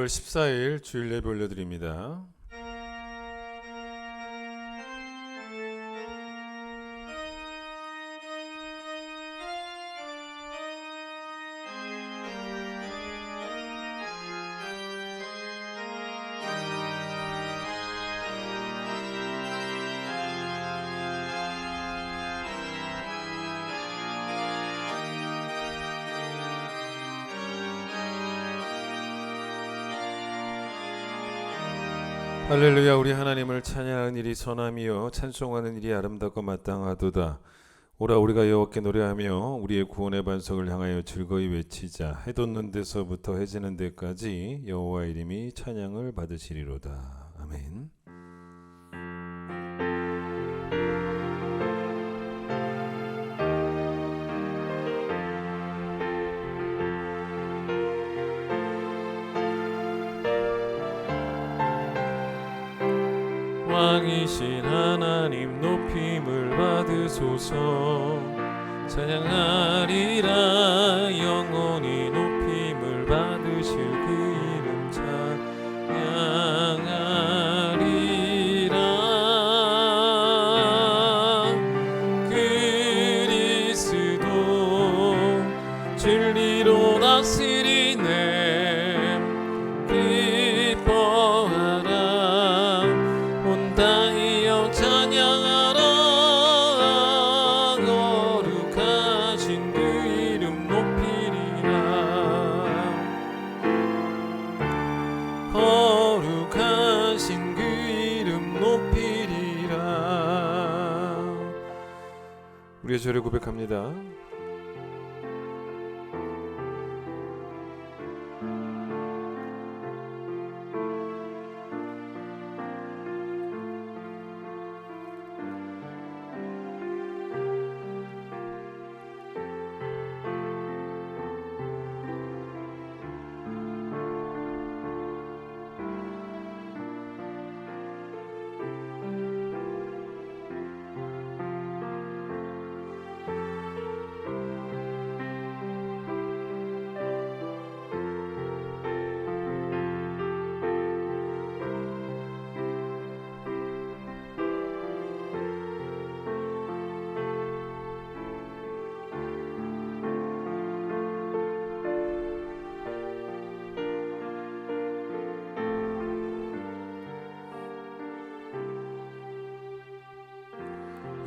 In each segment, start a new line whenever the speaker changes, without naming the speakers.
2월 14일 주일 예배 올려드립니다. 할렐루야. 우리 하나님을 찬양하는 일이 선함이요 찬송하는 일이 아름답고 마땅하도다. 오라 우리가 여호와께 노래하며 우리의 구원의 반석을 향하여 즐거이 외치자. 해 돋는 데서부터 해 지는 데까지 여호와 이름이 찬양을 받으시리로다. 아멘.
왕이신 하나님 높임을 받으소서. 찬양하리라 영원히 높임을 받으실 그 이름 찬양하리라. 그리스도 진리로 다스리네. 거룩하신 그 이름 높이리라.
우리의 죄를 고백합니다.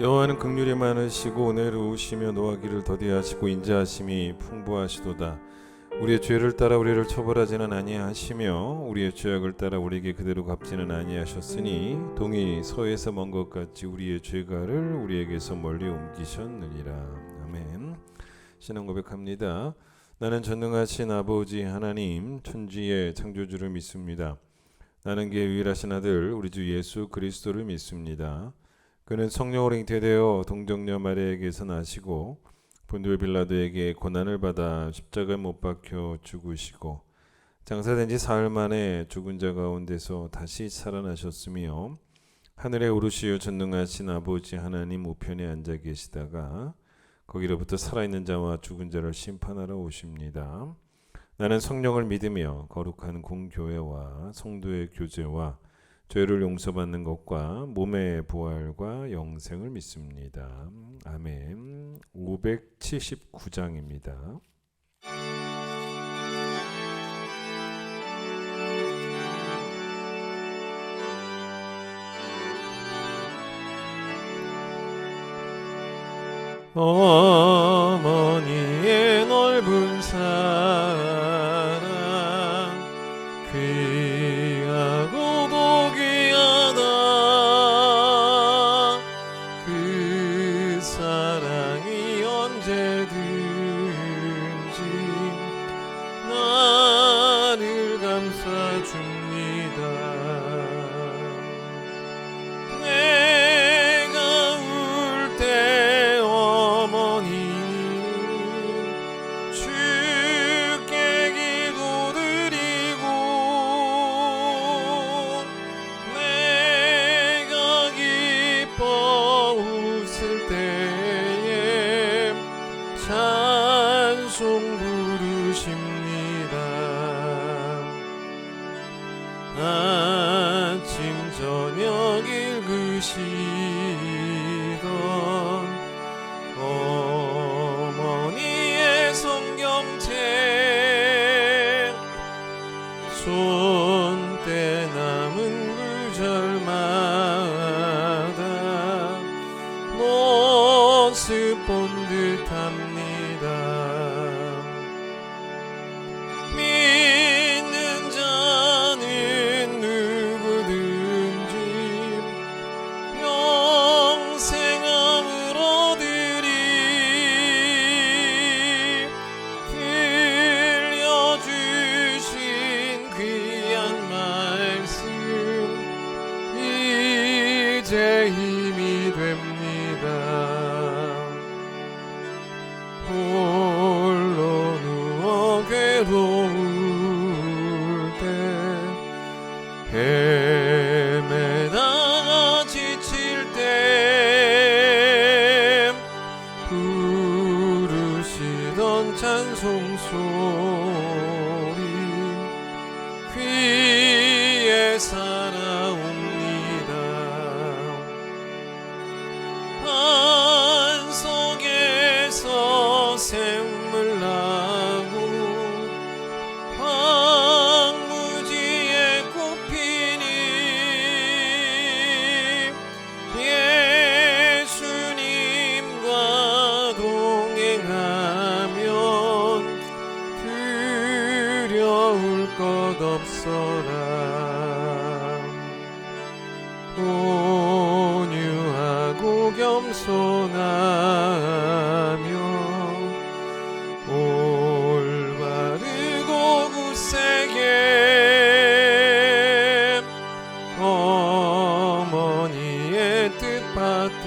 여호와는 긍휼이 많으시고 은혜로우시며 노하기를 더디하시고 인자하심이 풍부하시도다. 우리의 죄를 따라 우리를 처벌하지는 아니하시며 우리의 죄악을 따라 우리에게 그대로 갚지는 아니하셨으니 동이 서에서 먼 것 같이 우리의 죄가를 우리에게서 멀리 옮기셨느니라. 아멘. 신앙 고백합니다. 나는 전능하신 아버지 하나님 천지의 창조주를 믿습니다. 나는 그의 유일하신 아들 우리 주 예수 그리스도를 믿습니다. 그는 성령으로 잉태되어 동정녀 마리아에게서 나시고 본디오 빌라도에게 고난을 받아 십자가에 못 박혀 죽으시고 장사된 지 사흘 만에 죽은 자 가운데서 다시 살아나셨으며 하늘에 오르시어 전능하신 아버지 하나님 우편에 앉아 계시다가 거기로부터 살아있는 자와 죽은 자를 심판하러 오십니다. 나는 성령을 믿으며 거룩한 공교회와 성도의 교제와 죄를 용서받는 것과 몸의 부활과 영생을 믿습니다. 아멘. 579장입니다.
어머니의 넓은 사랑 귀하고도 귀하다. 그 사랑이 언제든지 나를 감싸줍니다. 내가 울 때 어머니는 읽으시던 어머니의 성경책 손때 남은 구절마다 모습 본 듯합니다. 믿는 자는 누구든지 영생함을 얻으리. 들려주신 귀한 말씀 이제 힘이 됩니다. 홀로 누워 괴로울 때 헤매다가 지칠 때 부르시던 찬송 소리 귀에 살아옵니다. 안 속에서 샘물 나고 황무지에 꽃피니 예수님과 동행하면 두려울 것 없어라. 온유하고 겸손하며 올바르고 굳세게 어머니의 뜻 받들어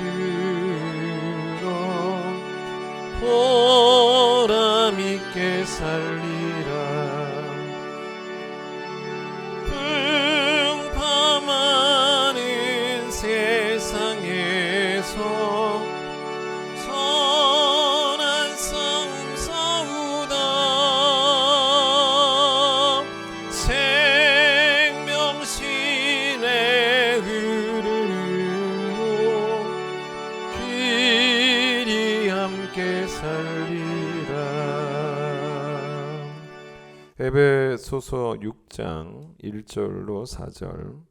보람있게 살리라. 풍파많은 세상에서 선한 싸움 싸우다 생명신의 흐름으로 길이 함께 살리라.
에베소서 6장 1절로 4절.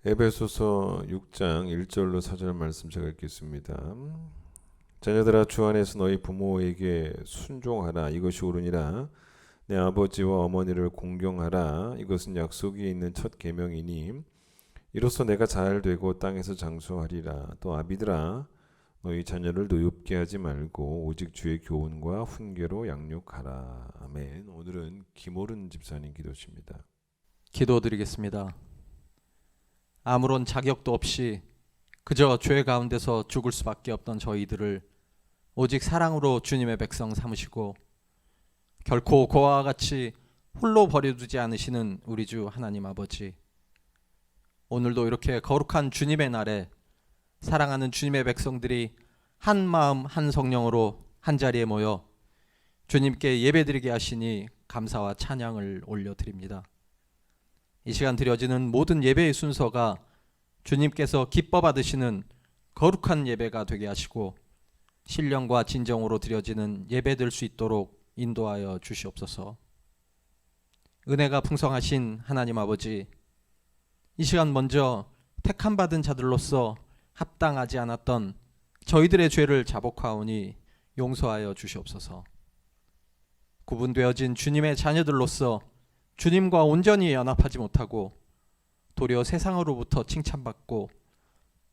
에베소서 6장 1절로 4절 말씀 제가 읽겠습니다. 자녀들아 주 안에서 너희 부모에게 순종하라. 이것이 옳으니라. 내 아버지와 어머니를 공경하라. 이것은 약속이 있는 첫 계명이니 이로써 내가 잘 되고 땅에서 장수하리라. 또 아비들아 너희 자녀를 노엽게 하지 말고 오직 주의 교훈과 훈계로 양육하라. 아멘. 오늘은 김오른 집사님 기도십니다.
기도드리겠습니다. 아무런 자격도 없이 그저 죄 가운데서 죽을 수밖에 없던 저희들을 오직 사랑으로 주님의 백성 삼으시고 결코 그와 같이 홀로 버려두지 않으시는 우리 주 하나님 아버지, 오늘도 이렇게 거룩한 주님의 날에 사랑하는 주님의 백성들이 한 마음 한 성령으로 한자리에 모여 주님께 예배드리게 하시니 감사와 찬양을 올려드립니다. 이 시간 드려지는 모든 예배의 순서가 주님께서 기뻐 받으시는 거룩한 예배가 되게 하시고 신령과 진정으로 드려지는 예배 될 수 있도록 인도하여 주시옵소서. 은혜가 풍성하신 하나님 아버지, 이 시간 먼저 택함 받은 자들로서 합당하지 않았던 저희들의 죄를 자복하오니 용서하여 주시옵소서. 구분되어진 주님의 자녀들로서 주님과 온전히 연합하지 못하고 도리어 세상으로부터 칭찬받고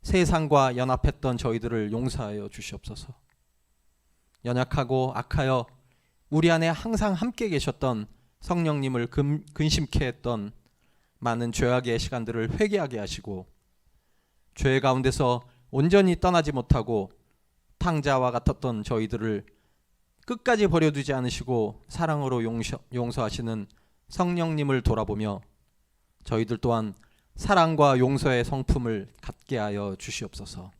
세상과 연합했던 저희들을 용서하여 주시옵소서. 연약하고 악하여 우리 안에 항상 함께 계셨던 성령님을 근심케 했던 많은 죄악의 시간들을 회개하게 하시고 죄 가운데서 온전히 떠나지 못하고 탕자와 같았던 저희들을 끝까지 버려두지 않으시고 사랑으로 용서하시는 성령님을 돌아보며 저희들 또한 사랑과 용서의 성품을 갖게 하여 주시옵소서.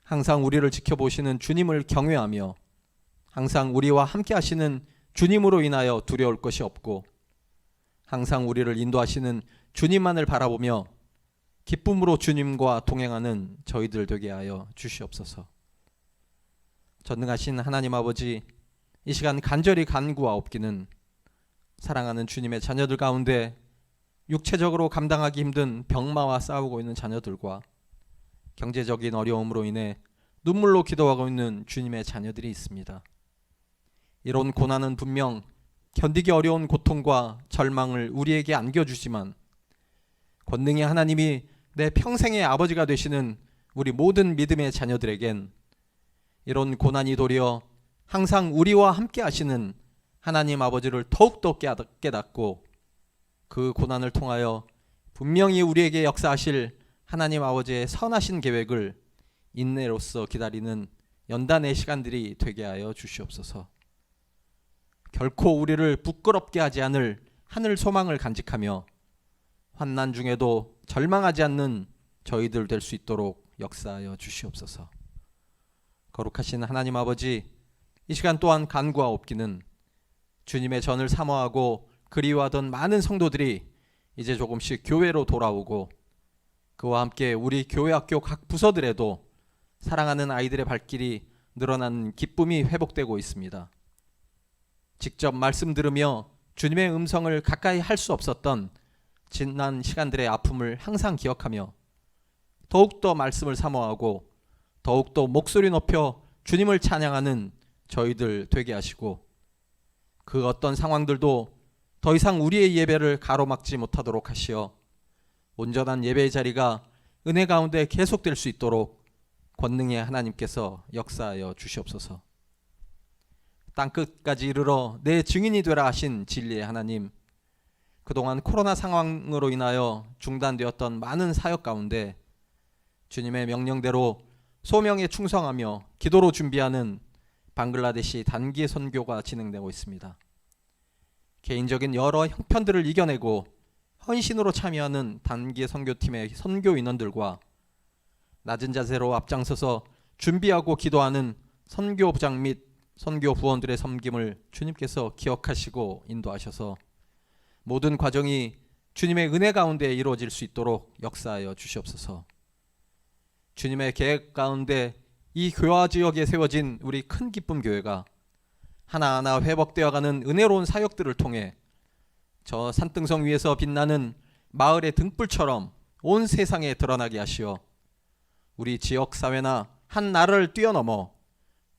항상 우리를 지켜보시는 주님을 경외하며 항상 우리와 함께 하시는 주님으로 인하여 두려울 것이 없고 항상 우리를 인도하시는 주님만을 바라보며 기쁨으로 주님과 동행하는 저희들 되게 하여 주시옵소서. 전능하신 하나님 아버지, 이 시간 간절히 간구하옵기는 사랑하는 주님의 자녀들 가운데 육체적으로 감당하기 힘든 병마와 싸우고 있는 자녀들과 경제적인 어려움으로 인해 눈물로 기도하고 있는 주님의 자녀들이 있습니다. 이런 고난은 분명 견디기 어려운 고통과 절망을 우리에게 안겨주지만 권능의 하나님이 내 평생의 아버지가 되시는 우리 모든 믿음의 자녀들에겐 이런 고난이 도리어 항상 우리와 함께 하시는 하나님 아버지를 더욱더 깨닫고 그 고난을 통하여 분명히 우리에게 역사하실 하나님 아버지의 선하신 계획을 인내로써 기다리는 연단의 시간들이 되게 하여 주시옵소서. 결코 우리를 부끄럽게 하지 않을 하늘 소망을 간직하며 환난 중에도 절망하지 않는 저희들 될 수 있도록 역사하여 주시옵소서. 거룩하신 하나님 아버지, 이 시간 또한 간구하옵기는 주님의 전을 사모하고 그리워하던 많은 성도들이 이제 조금씩 교회로 돌아오고 그와 함께 우리 교회 학교 각 부서들에도 사랑하는 아이들의 발길이 늘어나는 기쁨이 회복되고 있습니다. 직접 말씀 들으며 주님의 음성을 가까이 할 수 없었던 지난 시간들의 아픔을 항상 기억하며 더욱더 말씀을 사모하고 더욱더 목소리 높여 주님을 찬양하는 저희들 되게 하시고 그 어떤 상황들도 더 이상 우리의 예배를 가로막지 못하도록 하시어 온전한 예배의 자리가 은혜 가운데 계속될 수 있도록 권능의 하나님께서 역사하여 주시옵소서. 땅끝까지 이르러 내 증인이 되라 하신 진리의 하나님, 그동안 코로나 상황으로 인하여 중단되었던 많은 사역 가운데 주님의 명령대로 소명에 충성하며 기도로 준비하는 방글라데시 단기 선교가 진행되고 있습니다. 개인적인 여러 형편들을 이겨내고 헌신으로 참여하는 단기 선교팀의 선교 인원들과 낮은 자세로 앞장서서 준비하고 기도하는 선교부장 및 선교 부원들의 섬김을 주님께서 기억하시고 인도하셔서 모든 과정이 주님의 은혜 가운데 이루어질 수 있도록 역사하여 주시옵소서. 주님의 계획 가운데 이 교화 지역에 세워진 우리 큰 기쁨 교회가 하나하나 회복되어가는 은혜로운 사역들을 통해 저 산등성 위에서 빛나는 마을의 등불처럼 온 세상에 드러나게 하시어 우리 지역사회나 한 나라를 뛰어넘어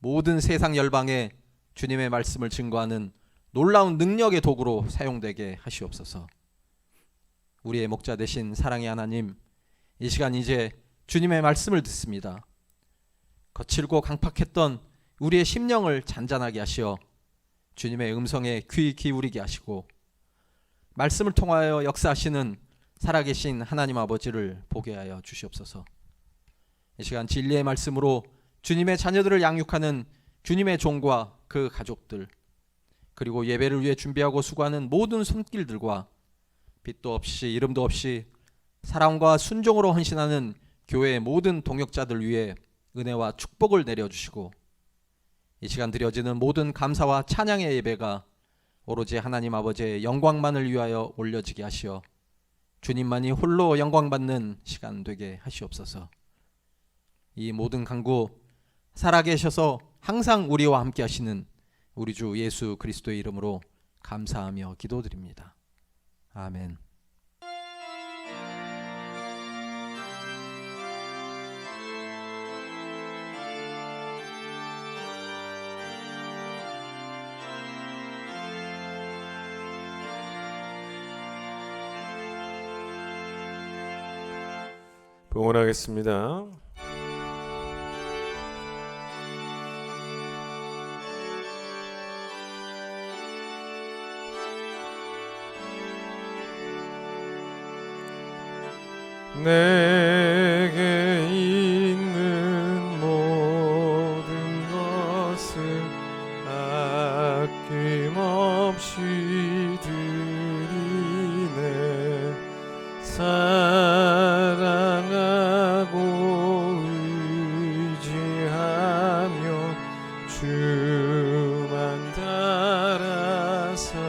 모든 세상 열방에 주님의 말씀을 증거하는 놀라운 능력의 도구로 사용되게 하시옵소서. 우리의 목자 되신 사랑의 하나님, 이 시간 이제 주님의 말씀을 듣습니다. 거칠고 강팍했던 우리의 심령을 잔잔하게 하시어 주님의 음성에 귀 기울이게 하시고 말씀을 통하여 역사하시는 살아계신 하나님 아버지를 보게 하여 주시옵소서. 이 시간 진리의 말씀으로 주님의 자녀들을 양육하는 주님의 종과 그 가족들, 그리고 예배를 위해 준비하고 수고하는 모든 손길들과 빛도 없이 이름도 없이 사랑과 순종으로 헌신하는 교회의 모든 동역자들 위해 은혜와 축복을 내려주시고 이 시간 드려지는 모든 감사와 찬양의 예배가 오로지 하나님 아버지의 영광만을 위하여 올려지게 하시어 주님만이 홀로 영광받는 시간 되게 하시옵소서. 이 모든 간구 살아계셔서 항상 우리와 함께 하시는 우리 주 예수 그리스도의 이름으로 감사하며 기도드립니다. 아멘.
봉헌하겠습니다. 내게 있는 모든 것을 아낌없이 드리네. 사랑하고 의지하며 주만 따라 살리라.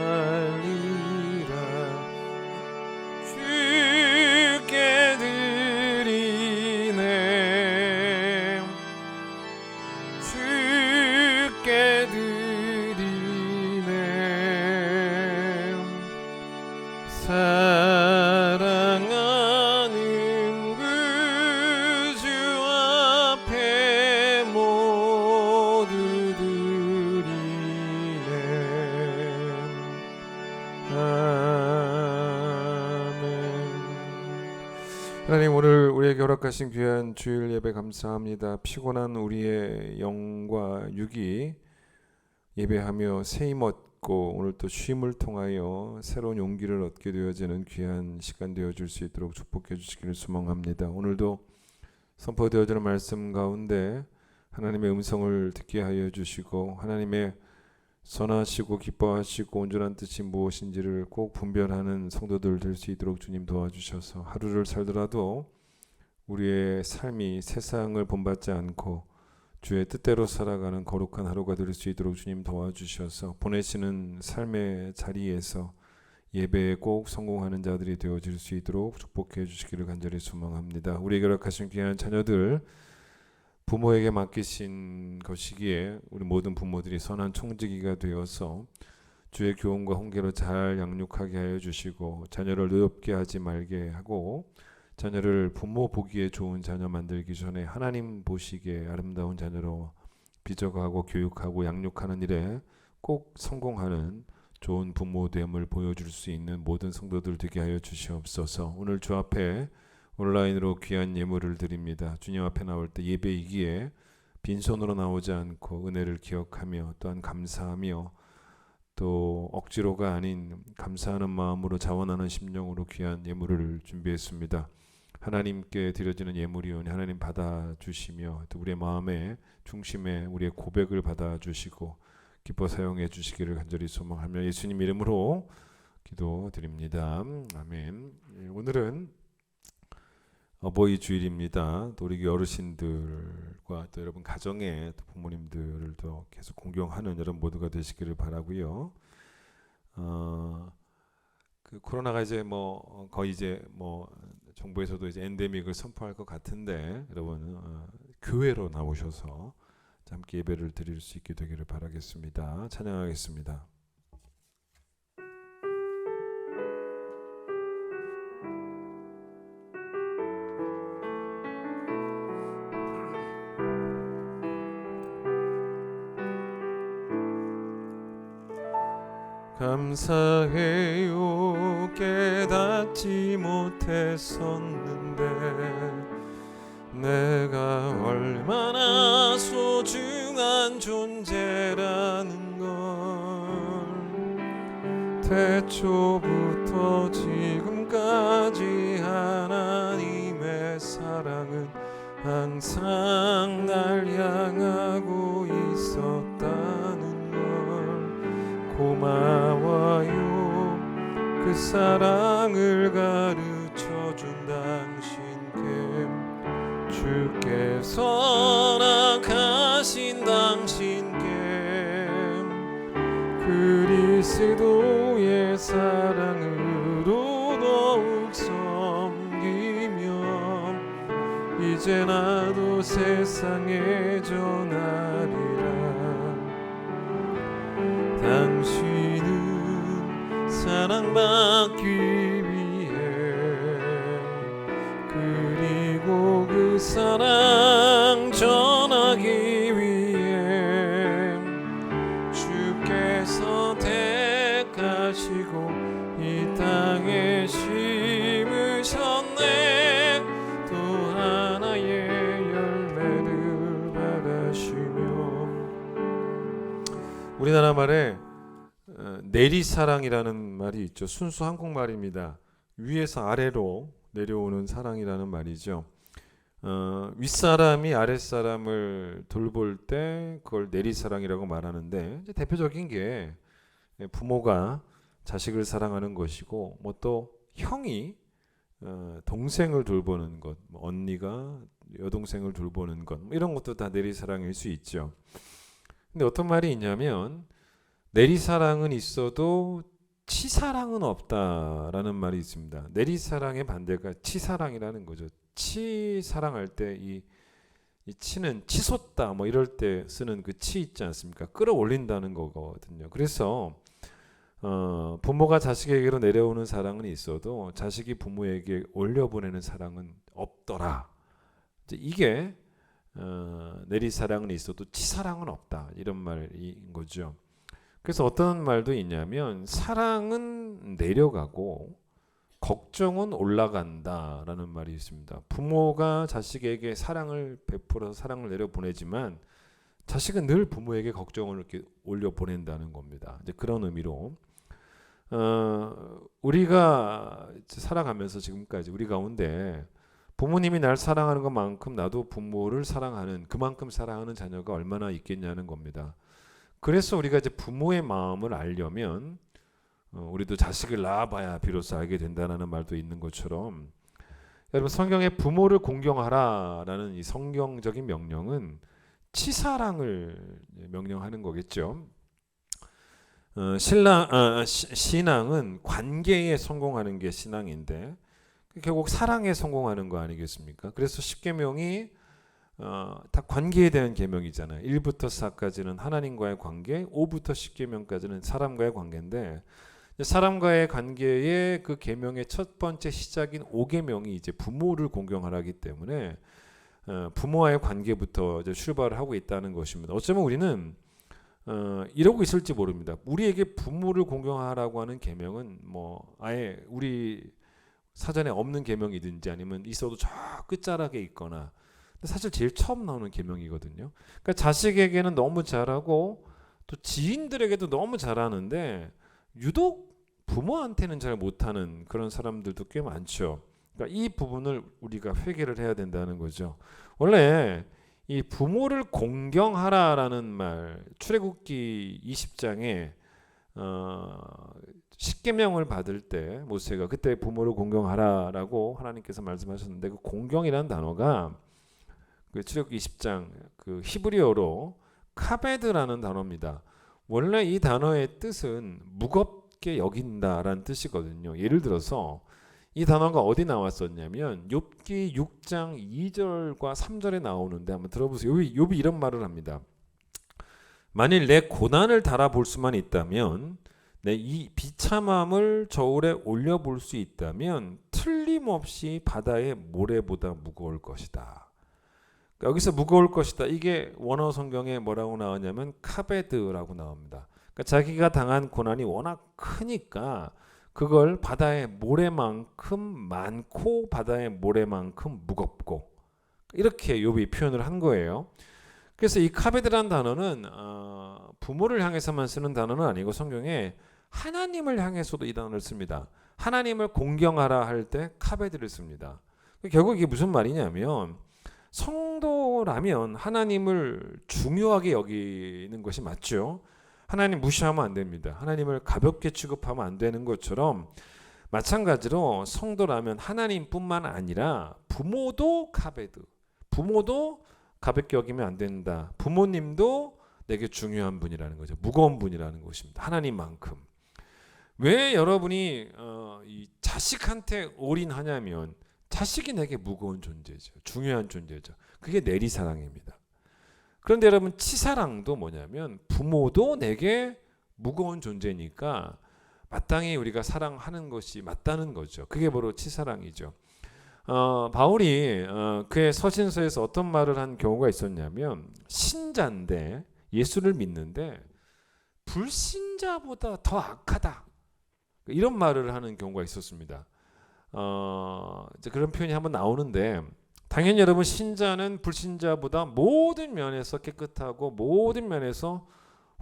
하나님, 오늘 우리에게 허락하신 귀한 주일 예배 감사합니다. 피곤한 우리의 영과 육이 예배하며 새 힘 얻고 오늘 또 쉼을 통하여 새로운 용기를 얻게 되어지는 귀한 시간 되어줄 수 있도록 축복해 주시기를 소망합니다. 오늘도 선포되어지는 말씀 가운데 하나님의 음성을 듣게 하여 주시고 하나님의 선하시고 기뻐하시고 온전한 뜻이 무엇인지를 꼭 분별하는 성도들 될 수 있도록 주님 도와주셔서 하루를 살더라도 우리의 삶이 세상을 본받지 않고 주의 뜻대로 살아가는 거룩한 하루가 될 수 있도록 주님 도와주셔서 보내시는 삶의 자리에서 예배에 꼭 성공하는 자들이 되어질 수 있도록 축복해 주시기를 간절히 소망합니다. 우리에게 허락하신 귀한 자녀들 부모에게 맡기신 것이기에 우리 모든 부모들이 선한 청지기가 되어서 주의 교훈과 훈계로 잘 양육하게 하여 주시고 자녀를 의롭게 하지 말게 하고 자녀를 부모 보기에 좋은 자녀 만들기 전에 하나님 보시기에 아름다운 자녀로 빚어가고 교육하고 양육하는 일에 꼭 성공하는 좋은 부모됨을 보여줄 수 있는 모든 성도들 되게 하여 주시옵소서. 오늘 주 앞에 온라인으로 귀한 예물을 드립니다. 주님 앞에 나올 때 예배이기에 빈손으로 나오지 않고 은혜를 기억하며 또한 감사하며 또 억지로가 아닌 감사하는 마음으로 자원하는 심령으로 귀한 예물을 준비했습니다. 하나님께 드려지는 예물이오니 하나님 받아주시며 또 우리의 마음의 중심에 우리의 고백을 받아주시고 기뻐 사용해 주시기를 간절히 소망하며 예수님 이름으로 기도드립니다. 아멘. 오늘은 어버이 주일입니다. 또 우리 어르신들과 또 여러분 가정의 또 부모님들을 또 계속 공경하는 여러분 모두가 되시기를 바라고요. 그 코로나가 이제 뭐 거의 이제 뭐 정부에서도 이제 엔데믹을 선포할 것 같은데 여러분 교회로 나오셔서 함께 예배를 드릴 수 있게 되기를 바라겠습니다. 찬양하겠습니다.
감사해요. 깨닫지 못했었는데 내가 얼마나 소중한 존재라는 걸 태초부터 지금까지 하나님의 사랑은 항상 날 향하고 있었다는 걸 고마워요. 그 사랑을 가르쳐준 당신께 주께서 나가신 당신께 그리스도의 사랑으로 더욱 섬기며 이제 나도 세상에 전하리라. 당신은 사랑받기 위해 그리고 그 사랑 전하기 위해 주께서 택하시고 이 땅에 심으셨네. 또 하나의 열매를 받으시며
우리나라 말에 내리사랑이라는 말이 있죠. 순수 한국말입니다. 위에서 아래로 내려오는 사랑이라는 말이죠. 윗사람이 아랫사람을 돌볼 때 그걸 내리사랑이라고 말하는데 이제 대표적인 게 부모가 자식을 사랑하는 것이고 뭐 또 형이 동생을 돌보는 것, 언니가 여동생을 돌보는 것, 뭐 이런 것도 다 내리사랑일 수 있죠. 근데 어떤 말이 있냐면 내리사랑은 있어도 치사랑은 없다라는 말이 있습니다. 내리사랑의 반대가 치사랑이라는 거죠. 치사랑할 때 이 치는 치솟다 뭐 이럴 때 쓰는 그 치 있지 않습니까? 끌어올린다는 거거든요. 그래서 부모가 자식에게로 내려오는 사랑은 있어도 자식이 부모에게 올려보내는 사랑은 없더라. 이제 이게 내리사랑은 있어도 치사랑은 없다 이런 말인 거죠. 그래서 어떤 말도 있냐면 사랑은 내려가고 걱정은 올라간다라는 말이 있습니다. 부모가 자식에게 사랑을 베풀어서 사랑을 내려보내지만 자식은 늘 부모에게 걱정을 이렇게 올려 보낸다는 겁니다. 이제 그런 의미로 우리가 살아가면서 지금까지 우리 가운데 부모님이 날 사랑하는 것만큼 나도 부모를 사랑하는 그만큼 사랑하는 자녀가 얼마나 있겠냐는 겁니다. 그래서 우리가 이제 부모의 마음을 알려면 우리도 자식을 낳아봐야 비로소 알게 된다는 말도 있는 것처럼 여러분 성경에 부모를 공경하라라는 이 성경적인 명령은 치사랑을 명령하는 거겠죠. 신앙은 관계에 성공하는 게 신앙인데 결국 사랑에 성공하는 거 아니겠습니까? 그래서 십계명이 다 관계에 대한 계명이잖아요. 1부터 4까지는 하나님과의 관계, 5부터 10계명까지는 사람과의 관계인데 사람과의 관계의 그 계명의 첫 번째 시작인 5계명이 이제 부모를 공경하라기 때문에 부모와의 관계부터 이제 출발을 하고 있다는 것입니다. 어쩌면 우리는 이러고 있을지 모릅니다. 우리에게 부모를 공경하라고 하는 계명은 뭐 아예 우리 사전에 없는 계명이든지 아니면 있어도 저 끝자락에 있거나 사실 제일 처음 나오는 계명이거든요. 그러니까 자식에게는 너무 잘하고 또 지인들에게도 너무 잘하는데 유독 부모한테는 잘 못하는 그런 사람들도 꽤 많죠. 그러니까 이 부분을 우리가 회개를 해야 된다는 거죠. 원래 이 부모를 공경하라라는 말 출애굽기 20장에 십계명을 받을 때 모세가 그때 부모를 공경하라라고 하나님께서 말씀하셨는데 그 공경이라는 단어가 그 출애굽기 20장 그 히브리어로 카베드라는 단어입니다. 원래 이 단어의 뜻은 무겁게 여긴다라는 뜻이거든요. 예를 들어서 이 단어가 어디 나왔었냐면 욥기 6장 2절과 3절에 나오는데 한번 들어보세요. 욥이 이런 말을 합니다. 만일 내 고난을 달아볼 수만 있다면 내 이 비참함을 저울에 올려볼 수 있다면 틀림없이 바다의 모래보다 무거울 것이다. 그러니까 여기서 무거울 것이다. 이게 원어 성경에 뭐라고 나오냐면 카베드라고 나옵니다. 그러니까 자기가 당한 고난이 워낙 크니까 그걸 바다의 모래만큼 많고 바다의 모래만큼 무겁고 이렇게 욥이 표현을 한 거예요. 그래서 이 카베드라는 단어는 부모를 향해서만 쓰는 단어는 아니고 성경에 하나님을 향해서도 이 단어를 씁니다. 하나님을 공경하라 할 때 카베드를 씁니다. 결국 이게 무슨 말이냐면 성도라면 하나님을 중요하게 여기는 것이 맞죠. 하나님 무시하면 안 됩니다. 하나님을 가볍게 취급하면 안 되는 것처럼 마찬가지로 성도라면 하나님뿐만 아니라 부모도 카베드, 부모도 가볍게 여기면 안 된다. 부모님도 내게 중요한 분이라는 거죠. 무거운 분이라는 것입니다. 하나님만큼. 왜 여러분이 이 자식한테 올인하냐면 자식이 내게 무거운 존재죠. 중요한 존재죠. 그게 내리사랑입니다. 그런데 여러분 치사랑도 뭐냐면 부모도 내게 무거운 존재니까 마땅히 우리가 사랑하는 것이 맞다는 거죠. 그게 바로 치사랑이죠. 바울이 그의 서신서에서 어떤 말을 한 경우가 있었냐면 신자인데 예수를 믿는데 불신자보다 더 악하다. 이런 말을 하는 경우가 있었습니다. 이제 그런 표현이 한번 나오는데 당연히 여러분 신자는 불신자보다 모든 면에서 깨끗하고 모든 면에서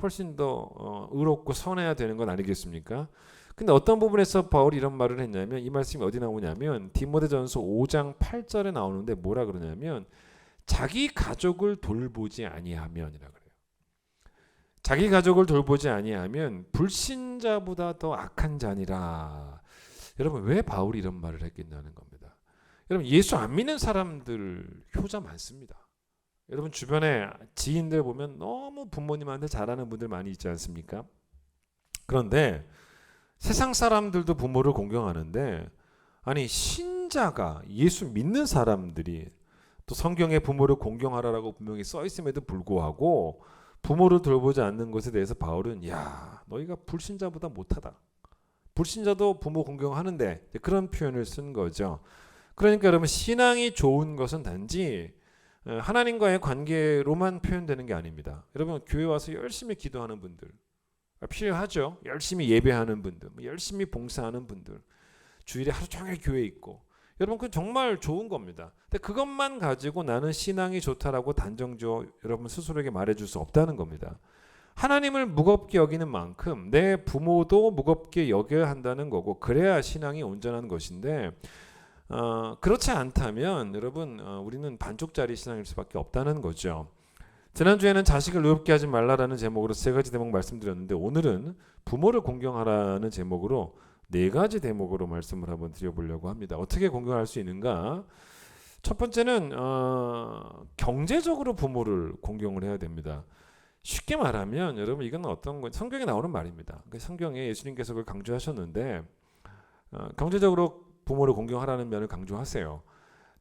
훨씬 더 의롭고 선해야 되는 건 아니겠습니까? 근데 어떤 부분에서 바울이 이런 말을 했냐면 이 말씀이 어디 나오냐면 디모데전서 5장 8절에 나오는데 뭐라 그러냐면 자기 가족을 돌보지 아니하면이라 그래요. 자기 가족을 돌보지 아니하면 불신자보다 더 악한 자니라. 여러분 왜 바울이 이런 말을 했겠냐는 겁니다. 여러분 예수 안 믿는 사람들 효자 많습니다. 여러분 주변에 지인들 보면 너무 부모님한테 잘하는 분들 많이 있지 않습니까? 그런데 세상 사람들도 부모를 공경하는데 아니 신자가 예수 믿는 사람들이 또 성경에 부모를 공경하라라고 분명히 써 있음에도 불구하고 부모를 돌보지 않는 것에 대해서 바울은 야 너희가 불신자보다 못하다. 불신자도 부모 공경하는데 그런 표현을 쓴 거죠. 그러니까 여러분 신앙이 좋은 것은 단지 하나님과의 관계로만 표현되는 게 아닙니다. 여러분 교회 와서 열심히 기도하는 분들 필요하죠. 열심히 예배하는 분들, 열심히 봉사하는 분들, 주일에 하루 종일 교회에 있고 여러분 그 정말 좋은 겁니다. 근데 그것만 가지고 나는 신앙이 좋다라고 단정지어 여러분 스스로에게 말해줄 수 없다는 겁니다. 하나님을 무겁게 여기는 만큼 내 부모도 무겁게 여겨야 한다는 거고 그래야 신앙이 온전한 것인데 그렇지 않다면 여러분 우리는 반쪽짜리 신앙일 수밖에 없다는 거죠. 지난주에는 자식을 의롭게 하지 말라라는 제목으로 3가지 대목 말씀드렸는데 오늘은 부모를 공경하라는 제목으로 4가지 대목으로 말씀을 한번 드려보려고 합니다. 어떻게 공경할 수 있는가? 첫 번째는 경제적으로 부모를 공경을 해야 됩니다. 쉽게 말하면 여러분 이건 어떤 건 성경에 나오는 말입니다. 성경에 예수님께서 그걸 강조하셨는데 경제적으로 부모를 공경하라는 면을 강조하세요.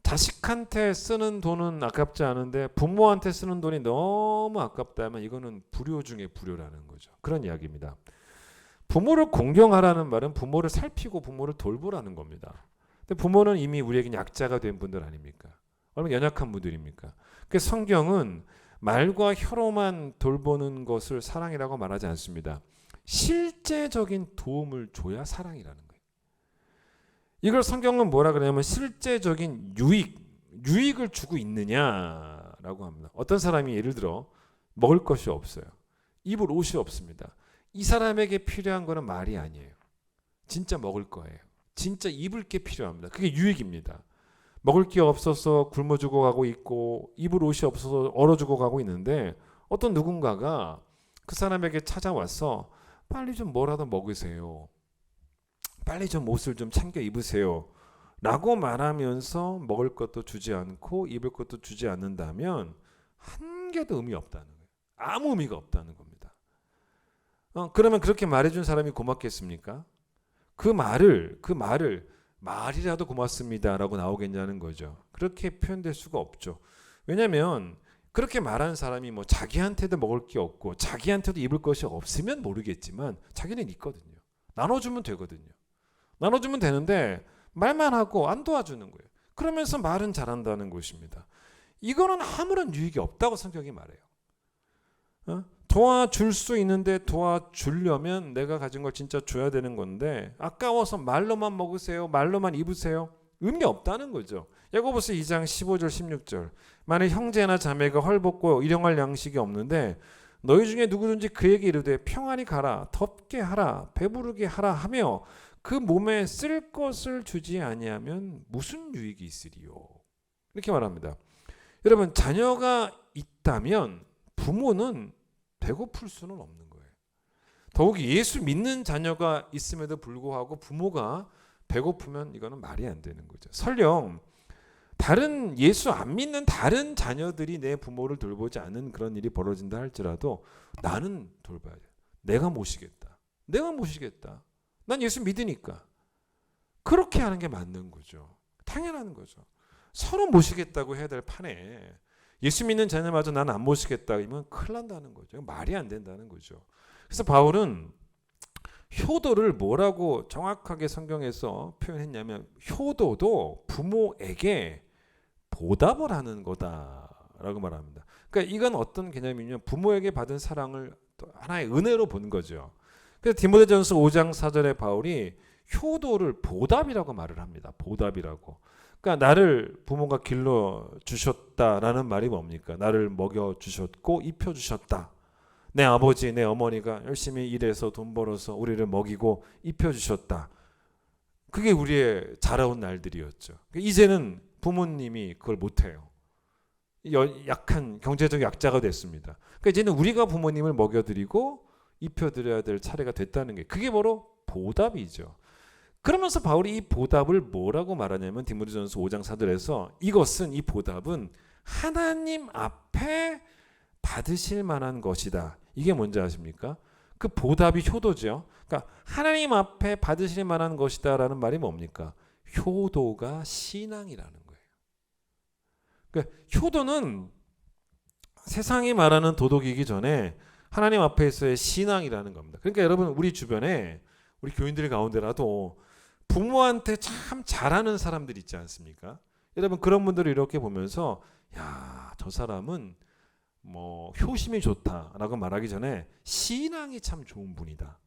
자식한테 쓰는 돈은 아깝지 않은데 부모한테 쓰는 돈이 너무 아깝다면 이거는 불효 중에 불효라는 거죠. 그런 이야기입니다. 부모를 공경하라는 말은 부모를 살피고 부모를 돌보라는 겁니다. 근데 부모는 이미 우리에게 약자가 된 분들 아닙니까? 얼마나 연약한 분들입니까? 그래서 성경은 말과 혀로만 돌보는 것을 사랑이라고 말하지 않습니다. 실제적인 도움을 줘야 사랑이라는 거예요. 이걸 성경은 뭐라 그러냐면 실제적인 유익을 주고 있느냐라고 합니다. 어떤 사람이 예를 들어 먹을 것이 없어요. 입을 옷이 없습니다. 이 사람에게 필요한 거는 말이 아니에요. 진짜 먹을 거예요. 진짜 입을 게 필요합니다. 그게 유익입니다. 먹을 게 없어서 굶어 죽어가고 있고 입을 옷이 없어서 얼어 죽어가고 있는데 어떤 누군가가 그 사람에게 찾아와서 빨리 좀 뭐라도 먹으세요. 빨리 좀 옷을 좀 챙겨 입으세요. 라고 말하면서 먹을 것도 주지 않고 입을 것도 주지 않는다면 한 개도 의미 없다는 거예요. 아무 의미가 없다는 겁니다. 그러면 그렇게 말해준 사람이 고맙겠습니까? 그 말을 말이라도 고맙습니다라고 나오겠냐는 거죠. 그렇게 표현될 수가 없죠. 왜냐하면 그렇게 말한 사람이 뭐 자기한테도 먹을 게 없고 자기한테도 입을 것이 없으면 모르겠지만 자기는 있거든요. 나눠주면 되거든요. 나눠주면 되는데 말만 하고 안 도와주는 거예요. 그러면서 말은 잘한다는 것입니다. 이거는 아무런 유익이 없다고 성경이 말해요. 도와줄 수 있는데 도와주려면 내가 가진 걸 진짜 줘야 되는 건데 아까워서 말로만 먹으세요. 말로만 입으세요. 의미 없다는 거죠. 야고보서 2장 15절 16절 만일 형제나 자매가 헐벗고 일용할 양식이 없는데 너희 중에 누구든지 그에게 이르되 평안히 가라 덥게 하라 배부르게 하라 하며 그 몸에 쓸 것을 주지 아니하면 무슨 유익이 있으리요. 이렇게 말합니다. 여러분 자녀가 있다면 부모는 배고플 수는 없는 거예요. 더욱이 예수 믿는 자녀가 있음에도 불구하고 부모가 배고프면 이거는 말이 안 되는 거죠. 설령 다른 예수 안 믿는 다른 자녀들이 내 부모를 돌보지 않는 그런 일이 벌어진다 할지라도 나는 돌봐야 돼. 내가 모시겠다. 난 예수 믿으니까. 그렇게 하는 게 맞는 거죠. 당연한 거죠. 서로 모시겠다고 해야 될 판에 예수 믿는 자녀마저 나는 안 모시겠다 이러면 큰일 난다는 거죠. 말이 안 된다는 거죠. 그래서 바울은 효도를 뭐라고 정확하게 성경에서 표현했냐면 효도도 부모에게 보답을 하는 거다라고 말합니다. 그러니까 이건 어떤 개념이냐면 부모에게 받은 사랑을 또 하나의 은혜로 본 거죠. 그래서 디모데전서 5장 4절에 바울이 효도를 보답이라고 말을 합니다. 보답이라고. 그러니까 나를 부모가 길러 주셨다라는 말이 뭡니까? 나를 먹여 주셨고 입혀 주셨다. 내 아버지, 내 어머니가 열심히 일해서 돈 벌어서 우리를 먹이고 입혀 주셨다. 그게 우리의 자라온 날들이었죠. 이제는 부모님이 그걸 못해요. 약한 경제적 약자가 됐습니다. 그러니까 이제는 우리가 부모님을 먹여드리고 입혀드려야 될 차례가 됐다는 게 그게 바로 보답이죠. 그러면서 바울이 이 보답을 뭐라고 말하냐면 디모데전서 5장 4절에서 이 보답은 하나님 앞에 받으실 만한 것이다. 이게 뭔지 아십니까? 그 보답이 효도죠. 그러니까 하나님 앞에 받으실 만한 것이다라는 말이 뭡니까? 효도가 신앙이라는 거예요. 그러니까 효도는 세상이 말하는 도덕이기 전에 하나님 앞에서의 신앙이라는 겁니다. 그러니까 여러분 우리 주변에 우리 교인들 가운데라도 부모한테 참 잘하는 사람들 있지 않습니까? 여러분 그런 분들을 이렇게 보면서 야, 저 사람은 뭐 효심이 좋다라고 말하기 전에 신앙이 참 좋은 분이다.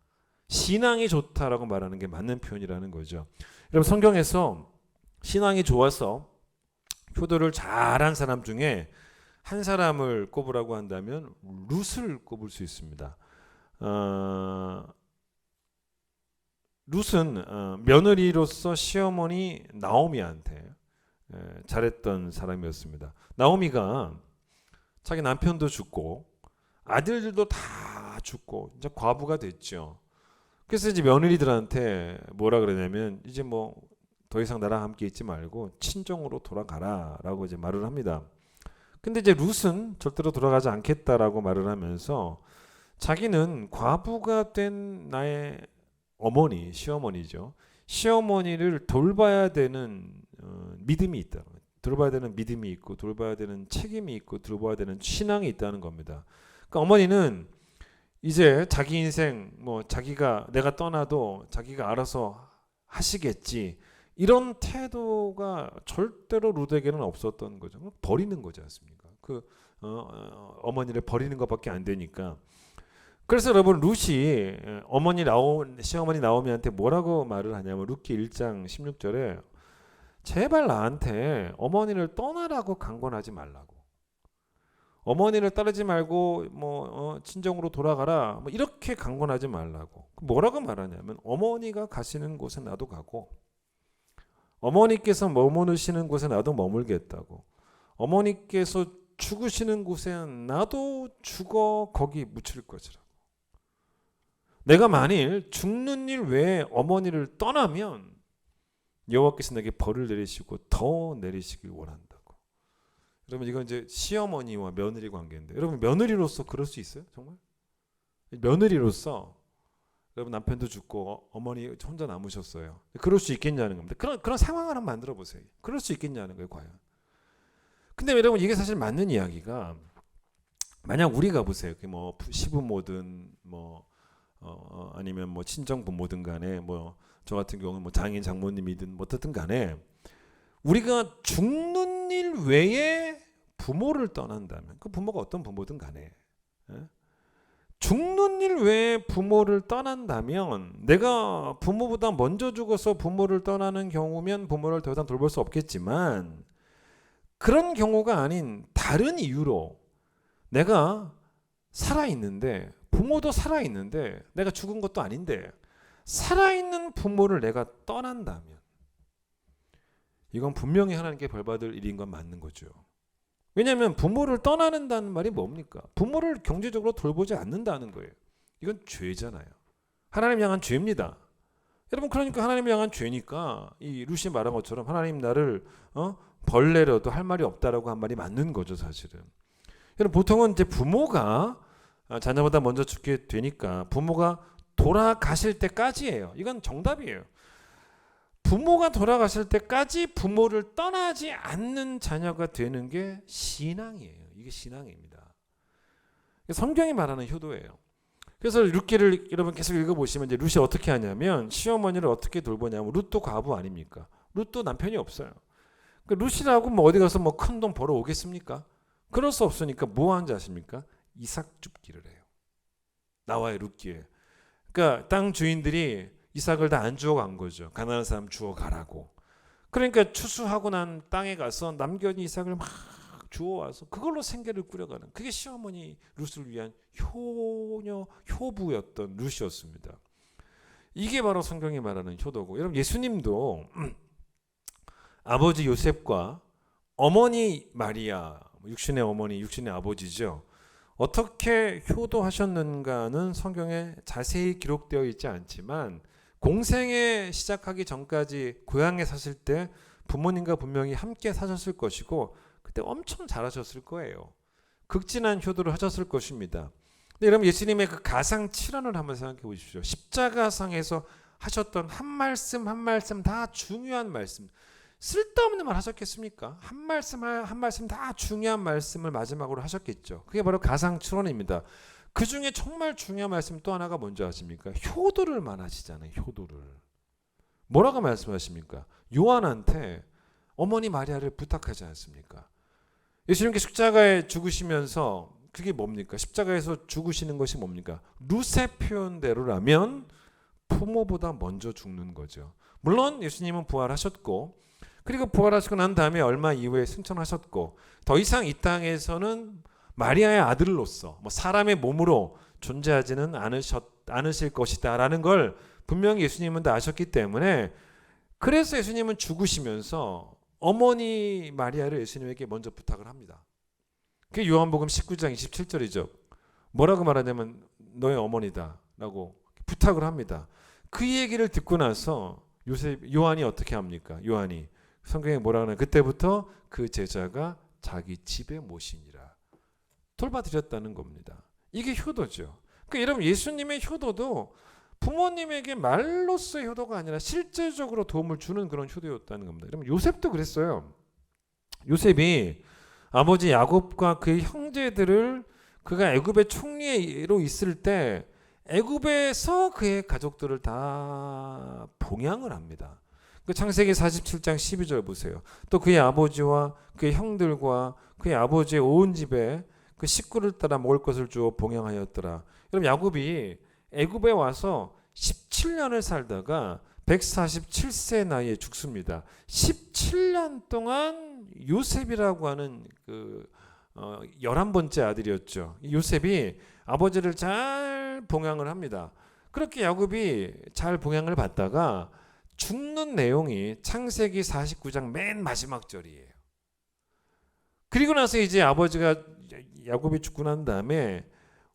신앙이 좋다라고 말하는 게 맞는 표현이라는 거죠. 여러분 성경에서 신앙이 좋아서 효도를 잘한 사람 중에 한 사람을 꼽으라고 한다면 룻을 꼽을 수 있습니다. 룻은 며느리로서 시어머니 나오미한테 잘했던 사람이었습니다. 나오미가 자기 남편도 죽고 아들들도 다 죽고 이제 과부가 됐죠. 그래서 이제 며느리들한테 뭐라 그러냐면 이제 뭐 더 이상 나랑 함께 있지 말고 친정으로 돌아가라라고 이제 말을 합니다. 근데 이제 룻은 절대로 돌아가지 않겠다라고 말을 하면서 자기는 과부가 된 나의 어머니, 시어머니죠. 시어머니를 돌봐야 되는 믿음이 있다. 돌봐야 되는 믿음이 있고 돌봐야 되는 책임이 있고 돌봐야 되는 신앙이 있다는 겁니다. 그러니까 어머니는 이제 자기 인생 뭐 자기가 내가 떠나도 자기가 알아서 하시겠지. 이런 태도가 절대로 룻에게는 없었던 거죠. 버리는 거지 않습니까? 어머니를 버리는 것밖에 안 되니까. 그래서 여러분 룻이 시어머니 나오미한테 뭐라고 말을 하냐면 룻기 1장 16절에 제발 나한테 어머니를 떠나라고 강권하지 말라고. 어머니를 따르지 말고 친정으로 돌아가라 뭐 이렇게 강권하지 말라고. 뭐라고 말하냐면 어머니가 가시는 곳에 나도 가고 어머니께서 머무르시는 곳에 나도 머물겠다고. 어머니께서 죽으시는 곳에 나도 죽어 거기 묻힐 것이라고. 내가 만일 죽는 일 외에 어머니를 떠나면 여호와께서 내게 벌을 내리시고 더 내리시길 원한다고. 여러분 이건 이제 시어머니와 며느리 관계인데 여러분 며느리로서 그럴 수 있어요? 정말? 며느리로서 여러분 남편도 죽고 어머니 혼자 남으셨어요. 그럴 수 있겠냐는 겁니다. 그런 상황을 한번 만들어 보세요. 그럴 수 있겠냐는 거예요, 과연. 근데 여러분 이게 사실 맞는 이야기가 만약 우리가 보세요. 뭐 시부모든 아니면 뭐 친정 부모든 간에 저 같은 경우는 뭐 장인 장모님이든 어떻든 간에 우리가 죽는 일 외에 부모를 떠난다면 그 부모가 어떤 부모든 간에 죽는 일 외에 부모를 떠난다면 내가 부모보다 먼저 죽어서 부모를 떠나는 경우면 부모를 더 이상 돌볼 수 없겠지만 그런 경우가 아닌 다른 이유로 내가 살아있는데 부모도 살아있는데 내가 죽은 것도 아닌데 살아있는 부모를 내가 떠난다면 이건 분명히 하나님께 벌받을 일인 건 맞는 거죠. 왜냐하면 부모를 떠나는다는 말이 뭡니까? 부모를 경제적으로 돌보지 않는다는 거예요. 이건 죄잖아요. 하나님 향한 죄입니다. 여러분 그러니까 하나님 향한 죄니까 이 룻이 말한 것처럼 하나님 나를 벌내려도 할 말이 없다라고 한 말이 맞는 거죠 사실은. 여러분 보통은 이제 부모가 자녀보다 먼저 죽게 되니까 부모가 돌아가실 때까지예요. 이건 정답이에요. 부모가 돌아가실 때까지 부모를 떠나지 않는 자녀가 되는 게 신앙이에요. 이게 신앙입니다. 성경이 말하는 효도예요. 그래서 룻기를 여러분 계속 읽어보시면 이제 룻이 어떻게 하냐면 시어머니를 어떻게 돌보냐면 룻도 과부 아닙니까? 룻도 남편이 없어요. 룻이라고 뭐 어디 가서 뭐 큰 돈 벌어 오겠습니까? 그럴 수 없으니까 뭐 하는지 아십니까? 이삭 줍기를 해요. 나와요 룻기에. 그러니까 땅 주인들이 이삭을 다 안 주워간 거죠. 가난한 사람 주워가라고. 그러니까 추수하고 난 땅에 가서 남겨진 이삭을 막 주워와서 그걸로 생계를 꾸려가는 그게 시어머니 룻을 위한 효부였던 룻이었습니다. 이게 바로 성경이 말하는 효도고 여러분 예수님도 아버지 요셉과 어머니 마리아 육신의 어머니 육신의 아버지죠. 어떻게 효도하셨는가는 성경에 자세히 기록되어 있지 않지만 공생에 시작하기 전까지 고향에 사실 때 부모님과 분명히 함께 사셨을 것이고 그때 엄청 잘하셨을 거예요. 극진한 효도를 하셨을 것입니다. 근데 여러분 예수님의 그 가상 7원을 한번 생각해 보십시오. 십자가상에서 하셨던 한 말씀 한 말씀 다 중요한 말씀. 쓸데없는 말 하셨겠습니까? 한 말씀 다 중요한 말씀을 마지막으로 하셨겠죠. 그게 바로 가상 7원입니다. 그 중에 정말 중요한 말씀 또 하나가 뭔지 아십니까? 효도를 말하시잖아요. 효도를. 뭐라고 말씀하십니까? 요한한테 어머니 마리아를 부탁하지 않습니까? 예수님께서 십자가에 죽으시면서 그게 뭡니까? 십자가에서 죽으시는 것이 뭡니까? 룻의 표현대로라면 부모보다 먼저 죽는 거죠. 물론 예수님은 부활하셨고, 그리고 부활하시고 난 다음에 얼마 이후에 승천하셨고, 더 이상 이 땅에서는 마리아의 아들로서 사람의 몸으로 존재하지는 않으실 것이다라는 걸 분명히 예수님은 다 아셨기 때문에, 그래서 예수님은 죽으시면서 어머니 마리아를 예수님에게 먼저 부탁을 합니다. 그게 요한복음 19장 27절이죠. 뭐라고 말하냐면 너의 어머니다 라고 부탁을 합니다. 그 얘기를 듣고 나서 요한이 어떻게 합니까? 요한이 성경에 뭐라고 하나요? 그때부터 그 제자가 자기 집에 모시니라. 돌봐드렸다는 겁니다. 이게 효도죠. 그러니까 여러분, 예수님의 효도도 부모님에게 말로서의 효도가 아니라 실제적으로 도움을 주는 그런 효도였다는 겁니다. 여러분, 요셉도 그랬어요. 요셉이 아버지 야곱과 그의 형제들을, 그가 애굽의 총리로 있을 때 애굽에서 그의 가족들을 다 봉양을 합니다. 그 창세기 47장 12절 보세요. 또 그의 아버지와 그의 형들과 그의 아버지의 온 집에 그 식구를 따라 먹을 것을 주어 봉양하였더라. 여러분, 야곱이 애굽에 와서 17년을 살다가 147세 나이에 죽습니다. 17년 동안 요셉이라고 하는 11번째 아들이었죠. 요셉이 아버지를 잘 봉양을 합니다. 그렇게 야곱이 잘 봉양을 받다가 죽는 내용이 창세기 49장 맨 마지막 절이에요. 그리고 나서 이제 아버지가 야곱이 죽고 난 다음에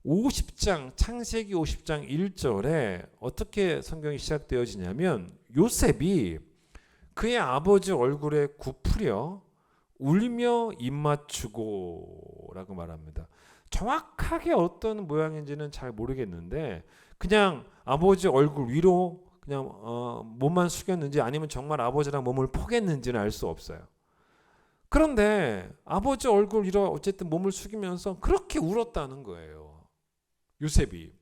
50장, 창세기 50장 1절에 어떻게 성경이 시작되어지냐면, 요셉이 그의 아버지 얼굴에 굽으려 울며 입맞추고 라고 말합니다. 정확하게 어떤 모양인지는 잘 모르겠는데, 그냥 아버지 얼굴 위로 그냥 몸만 숙였는지 아니면 정말 아버지랑 몸을 포겠는지는 알 수 없어요. 그런데 아버지 얼굴 위로 어쨌든 몸을 숙이면서 그렇게 울었다는 거예요. 요셉이.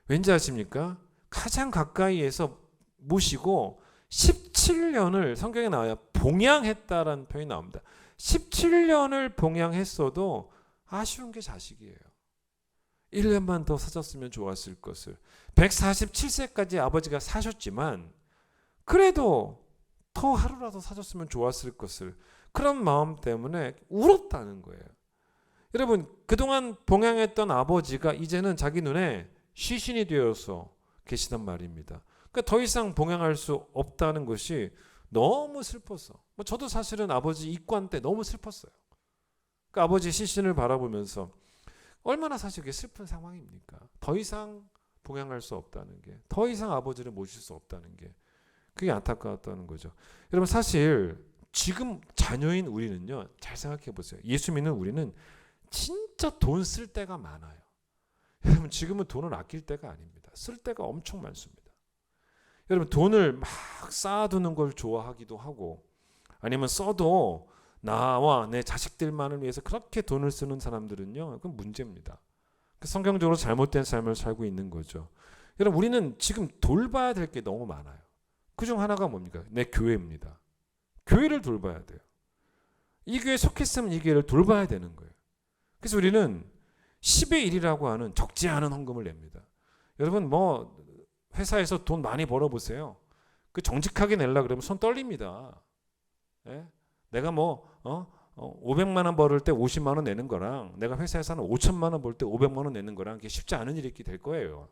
왠지 아십니까? 가장 가까이에서 모시고 17년을, 성경에 나와요, 봉양했다라는 표현이 나옵니다. 17년을 봉양했어도 아쉬운 게 자식이에요. 1년만 더 사줬으면 좋았을 것을. 147세까지 아버지가 사셨지만 그래도 더 하루라도 사줬으면 좋았을 것을, 그런 마음 때문에 울었다는 거예요. 여러분, 그동안 봉양했던 아버지가 이제는 자기 눈에 시신이 되어서 계시단 말입니다. 그러니까 더 이상 봉양할 수 없다는 것이 너무 슬퍼서, 저도 사실은 아버지 입관 때 너무 슬펐어요. 그 아버지 시신을 바라보면서 얼마나 사실 그게 슬픈 상황입니까? 더 이상 봉양할 수 없다는 게, 더 이상 아버지를 모실 수 없다는 게, 그게 안타까웠다는 거죠. 여러분, 사실 지금 자녀인 우리는요, 잘 생각해 보세요. 예수 믿는 우리는 진짜 돈 쓸 때가 많아요. 여러분, 지금은 돈을 아낄 때가 아닙니다. 쓸 때가 엄청 많습니다. 여러분, 돈을 막 쌓아두는 걸 좋아하기도 하고, 아니면 써도 나와 내 자식들만을 위해서 그렇게 돈을 쓰는 사람들은요, 그건 문제입니다. 성경적으로 잘못된 삶을 살고 있는 거죠. 여러분, 우리는 지금 돌봐야 될 게 너무 많아요. 그중 하나가 뭡니까? 내 교회입니다. 교회를 돌봐야 돼요. 이 교회에 속했으면 이 교회를 돌봐야 되는 거예요. 그래서 우리는 10의 1이라고 하는 적지 않은 헌금을 냅니다. 여러분, 회사에서 돈 많이 벌어보세요. 그 정직하게 내려고 그러면 손 떨립니다. 예? 내가 500만 원 벌을 때 50만 원 내는 거랑, 내가 회사에서는 5천만 원 벌 때 500만 원 내는 거랑 그게 쉽지 않은 일이 될 거예요.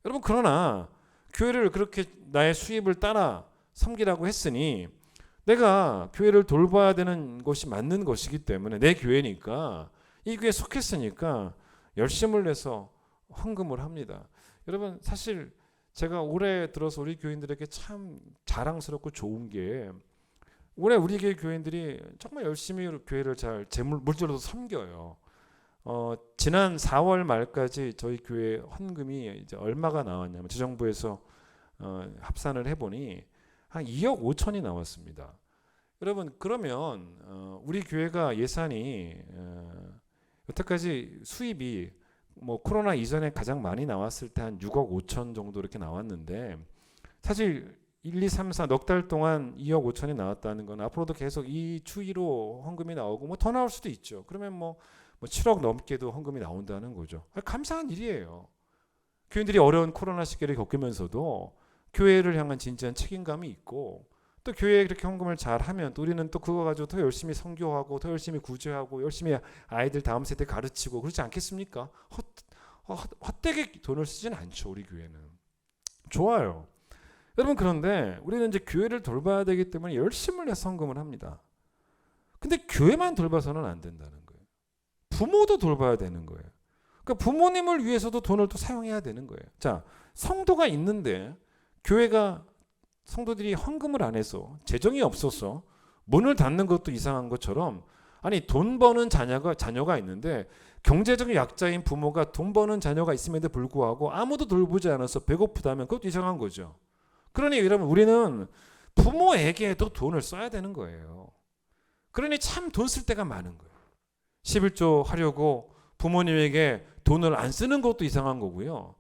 여러분, 그러나 교회를 그렇게 나의 수입을 따라 섬기라고 했으니, 내가 교회를 돌봐야 되는 것이 맞는 것이기 때문에, 내 교회니까, 이 교회에 속했으니까 열심을 내서 헌금을 합니다. 여러분, 사실 제가 올해 들어서 우리 교인들에게 참 자랑스럽고 좋은 게, 올해 우리 교인들이 정말 열심히 교회를 잘 물질로도 섬겨요. 지난 4월 말까지 저희 교회 헌금이 이제 얼마가 나왔냐면, 지정부에서 합산을 해보니 한 2억 5천이 나왔습니다. 여러분, 그러면 우리 교회가 예산이 여태까지 수입이 코로나 이전에 가장 많이 나왔을 때 한 6억 5천 정도 이렇게 나왔는데, 사실 1, 2, 3, 4 넉 달 동안 2억 5천이 나왔다는 건 앞으로도 계속 이 추이로 헌금이 나오고 더 나올 수도 있죠. 그러면 7억 넘게도 헌금이 나온다는 거죠. 감사한 일이에요. 교인들이 어려운 코로나 시기를 겪으면서도 교회를 향한 진지한 책임감이 있고 또 교회에 그렇게 헌금을 잘하면 또 우리는 또 그거 가지고 더 열심히 선교하고 더 열심히 구제하고 열심히 아이들 다음 세대 가르치고 그렇지 않겠습니까? 헛되게 돈을 쓰진 않죠. 우리 교회는. 좋아요. 여러분 그런데 우리는 이제 교회를 돌봐야 되기 때문에 열심을 내서 헌금을 합니다. 근데 교회만 돌봐서는 안 된다는 거예요. 부모도 돌봐야 되는 거예요. 그러니까 부모님을 위해서도 돈을 또 사용해야 되는 거예요. 자, 성도가 있는데 교회가 성도들이 헌금을 안 해서 재정이 없어서 문을 닫는 것도 이상한 것처럼 아니 돈 버는 자녀가 있는데 경제적 약자인 부모가 돈 버는 자녀가 있음에도 불구하고 아무도 돌보지 않아서 배고프다면 그것도 이상한 거죠. 그러니 여러분 우리는 부모에게도 돈을 써야 되는 거예요. 그러니 참 돈 쓸 때가 많은 거예요. 11조 하려고 부모님에게 돈을 안 쓰는 것도 이상한 거고요.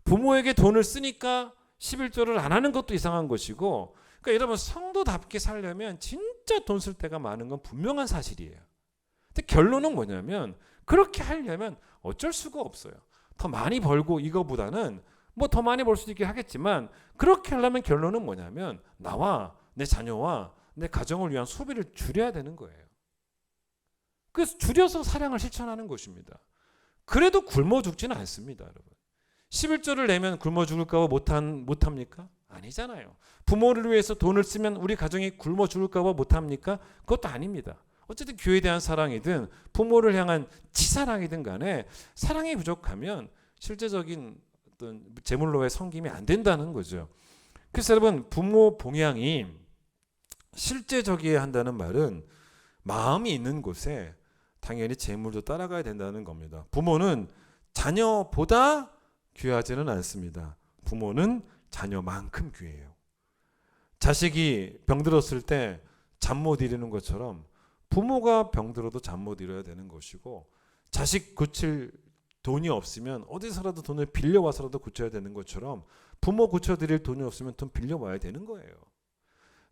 부모에게 돈을 쓰니까 11조를 안 하는 것도 이상한 것이고 그러니까 여러분 성도답게 살려면 진짜 돈 쓸 때가 많은 건 분명한 사실이에요. 근데 결론은 뭐냐면 그렇게 하려면 어쩔 수가 없어요. 더 많이 벌고 이거보다는 뭐 더 많이 벌 수도 있긴 하겠지만 그렇게 하려면 결론은 뭐냐면 나와 내 자녀와 내 가정을 위한 소비를 줄여야 되는 거예요. 그래서 줄여서 사랑을 실천하는 것입니다. 그래도 굶어 죽지는 않습니다, 여러분. 11조를 내면 굶어 죽을까 봐 못합니까? 아니잖아요. 부모를 위해서 돈을 쓰면 우리 가정이 굶어 죽을까 봐 못합니까? 그것도 아닙니다. 어쨌든 교회에 대한 사랑이든 부모를 향한 치사랑이든 간에 사랑이 부족하면 실제적인 어떤 제물로의 섬김이 안 된다는 거죠. 그래서 여러분 부모 봉양이 실제적이어야 한다는 말은 마음이 있는 곳에 당연히 재물도 따라가야 된다는 겁니다. 부모는 자녀보다 귀하지는 않습니다. 부모는 자녀만큼 귀해요. 자식이 병들었을 때 잠 못 이루는 것처럼 부모가 병들어도 잠 못 이뤄야 되는 것이고 자식 고칠 돈이 없으면 어디서라도 돈을 빌려와서라도 고쳐야 되는 것처럼 부모 고쳐드릴 돈이 없으면 돈 빌려와야 되는 거예요.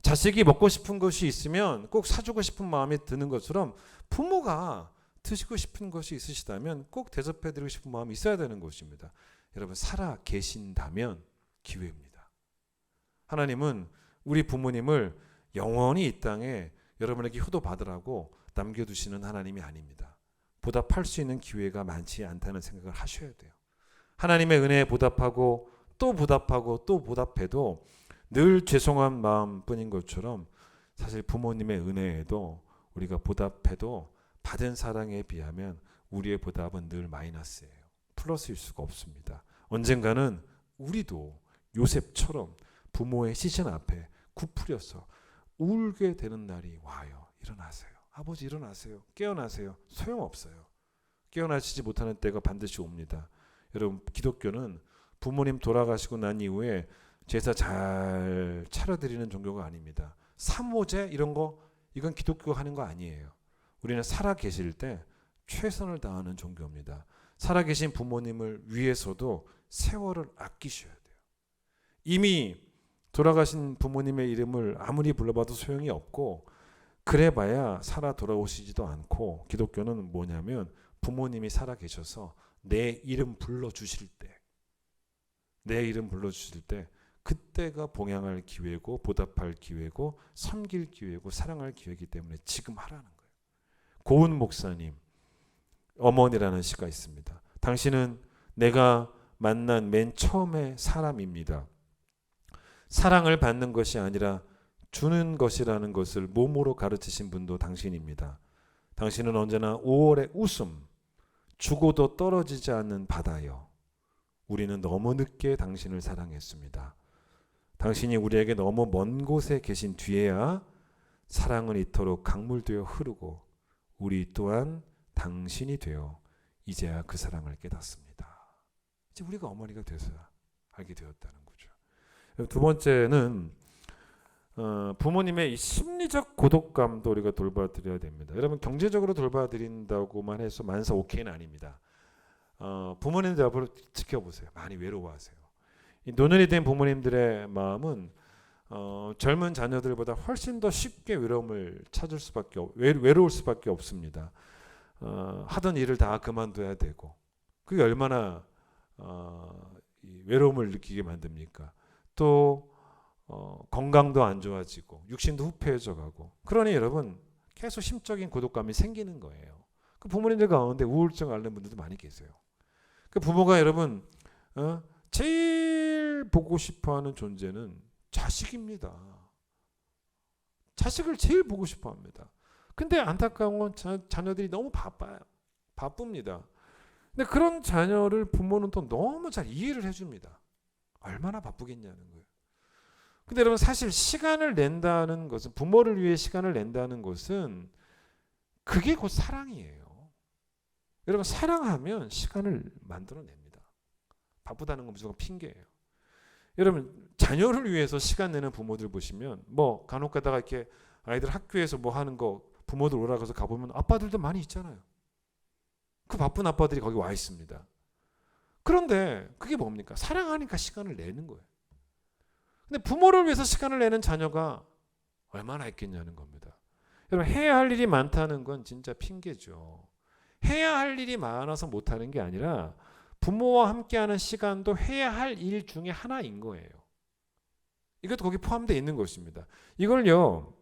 자식이 먹고 싶은 것이 있으면 꼭 사주고 싶은 마음이 드는 것처럼 부모가 드시고 싶은 것이 있으시다면 꼭 대접해드리고 싶은 마음이 있어야 되는 것입니다. 여러분 살아 계신다면 기회입니다. 하나님은 우리 부모님을 영원히 이 땅에 여러분에게 효도받으라고 남겨두시는 하나님이 아닙니다. 보답할 수 있는 기회가 많지 않다는 생각을 하셔야 돼요. 하나님의 은혜에 보답하고 또 보답하고 또 보답해도 늘 죄송한 마음뿐인 것처럼 사실 부모님의 은혜에도 우리가 보답해도 받은 사랑에 비하면 우리의 보답은 늘 마이너스예요. 플러스일 수가 없습니다. 언젠가는 우리도 요셉처럼 부모의 시신 앞에 굽부려서 울게 되는 날이 와요. 일어나세요. 아버지 일어나세요. 깨어나세요. 소용없어요. 깨어나시지 못하는 때가 반드시 옵니다. 여러분 기독교는 부모님 돌아가시고 난 이후에 제사 잘 차려드리는 종교가 아닙니다. 삼오제 이런 거 이건 기독교가 하는 거 아니에요. 우리는 살아 계실 때 최선을 다하는 종교입니다. 살아계신 부모님을 위해서도 세월을 아끼셔야 돼요. 이미 돌아가신 부모님의 이름을 아무리 불러봐도 소용이 없고 그래봐야 살아 돌아오시지도 않고 기독교는 뭐냐면 부모님이 살아 계셔서 내 이름 불러주실 때 그때가 봉양할 기회고 보답할 기회고 섬길 기회고 사랑할 기회이기 때문에 지금 하라는 거예요. 고은 목사님 어머니라는 시가 있습니다. 당신은 내가 만난 맨 처음의 사람입니다. 사랑을 받는 것이 아니라 주는 것이라는 것을 몸으로 가르치신 분도 당신입니다. 당신은 언제나 5월의 웃음, 주고도 떨어지지 않는 바다요. 우리는 너무 늦게 당신을 사랑했습니다. 당신이 우리에게 너무 먼 곳에 계신 뒤에야 사랑은 이토록 강물되어 흐르고 우리 또한 당신이 되어 이제야 그 사랑을 깨닫습니다. 이제 우리가 어머니가 돼서야 알게 되었다는 거죠. 두 번째는 부모님의 이 심리적 고독감도 우리가 돌봐드려야 됩니다. 여러분 경제적으로 돌봐드린다고만 해서 만사 오케이는 아닙니다. 부모님들 앞으로 지켜보세요. 많이 외로워하세요. 이 노년이 된 부모님들의 마음은 젊은 자녀들보다 훨씬 더 쉽게 외로움을 찾을 수밖에 외로울 수밖에 없습니다. 하던 일을 다 그만둬야 되고 그게 얼마나 이 외로움을 느끼게 만듭니까? 또 건강도 안 좋아지고 육신도 후패해져 가고, 그러니 여러분 계속 심적인 고독감이 생기는 거예요. 그 부모님들 가운데 우울증 앓는 분들도 많이 계세요. 그 부모가 여러분 제일 보고 싶어하는 존재는 자식입니다. 자식을 제일 보고 싶어합니다. 근데 안타까운 건 자녀들이 너무 바쁩니다. 근데 그런 자녀를 부모는 또 너무 잘 이해를 해줍니다. 얼마나 바쁘겠냐는 거예요. 근데 여러분 사실 시간을 낸다는 것은, 부모를 위해 시간을 낸다는 것은 그게 곧 사랑이에요. 여러분 사랑하면 시간을 만들어냅니다. 바쁘다는 건 무조건 핑계예요. 여러분 자녀를 위해서 시간 내는 부모들 보시면 뭐 간혹 가다가 이렇게 아이들 학교에서 뭐 하는 거 부모들 오라 가서 가보면 아빠들도 많이 있잖아요. 그 바쁜 아빠들이 거기 와 있습니다. 그런데 그게 뭡니까? 사랑하니까 시간을 내는 거예요. 근데 부모를 위해서 시간을 내는 자녀가 얼마나 있겠냐는 겁니다. 여러분 해야 할 일이 많다는 건 진짜 핑계죠. 해야 할 일이 많아서 못하는 게 아니라 부모와 함께하는 시간도 해야 할 일 중에 하나인 거예요. 이것도 거기 포함되어 있는 것입니다. 이걸요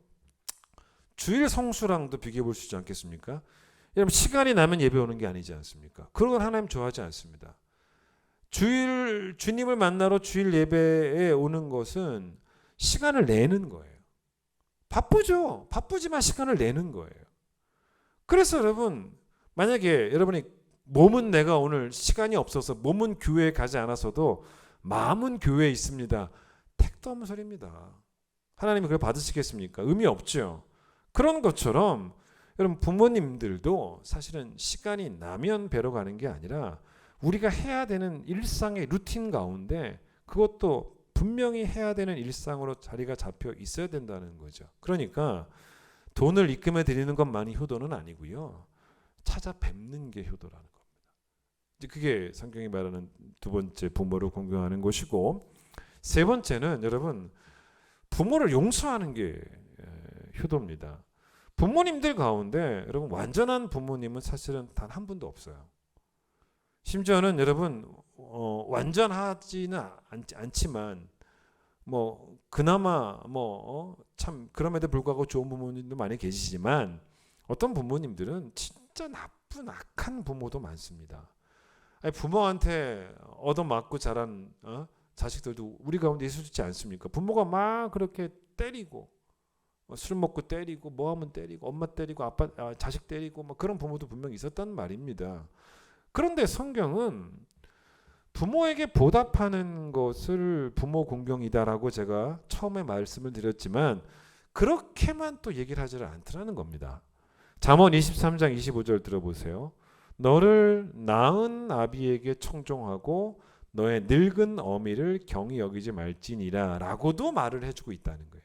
주일 성수랑도 비교해 볼 수 있지 않겠습니까? 여러분 시간이 나면 예배 오는 게 아니지 않습니까? 그런 건 하나님 좋아하지 않습니다. 주님을 만나러 주일 예배에 오는 것은 시간을 내는 거예요. 바쁘죠. 바쁘지만 시간을 내는 거예요. 그래서 여러분 만약에 여러분이 몸은 내가 오늘 시간이 없어서 몸은 교회에 가지 않아서도 마음은 교회에 있습니다. 택도 없는 소리입니다. 하나님이 그걸 받으시겠습니까? 의미 없죠. 그런 것처럼 여러분 부모님들도 사실은 시간이 나면 뵈러 가는 게 아니라 우리가 해야 되는 일상의 루틴 가운데 그것도 분명히 해야 되는 일상으로 자리가 잡혀 있어야 된다는 거죠. 그러니까 돈을 입금해 드리는 것만이 효도는 아니고요. 찾아뵙는 게 효도라는 겁니다. 이제 그게 성경이 말하는 두 번째 부모를 공경하는 것이고, 세 번째는 여러분 부모를 용서하는 게 효도입니다. 부모님들 가운데 여러분 완전한 부모님은 사실은 단 한 분도 없어요. 심지어는 여러분 완전하지는 않지만 뭐 그나마 참 그럼에도 불구하고 좋은 부모님도 많이 계시지만 어떤 부모님들은 진짜 나쁜 악한 부모도 많습니다. 아니, 부모한테 얻어맞고 자란 자식들도 우리 가운데 있지 않습니까? 부모가 막 그렇게 때리고 술 먹고 때리고 뭐 하면 때리고 엄마 때리고 아빠 자식 때리고 뭐 그런 부모도 분명히 있었단 말입니다. 그런데 성경은 부모에게 보답하는 것을 부모 공경이다라고 제가 처음에 말씀을 드렸지만 그렇게만 또 얘기를 하지를 않더라는 겁니다. 잠언 23장 25절 들어보세요. 너를 낳은 아비에게 청종하고 너의 늙은 어미를 경히 여기지 말지니라 라고도 말을 해주고 있다는 거예요.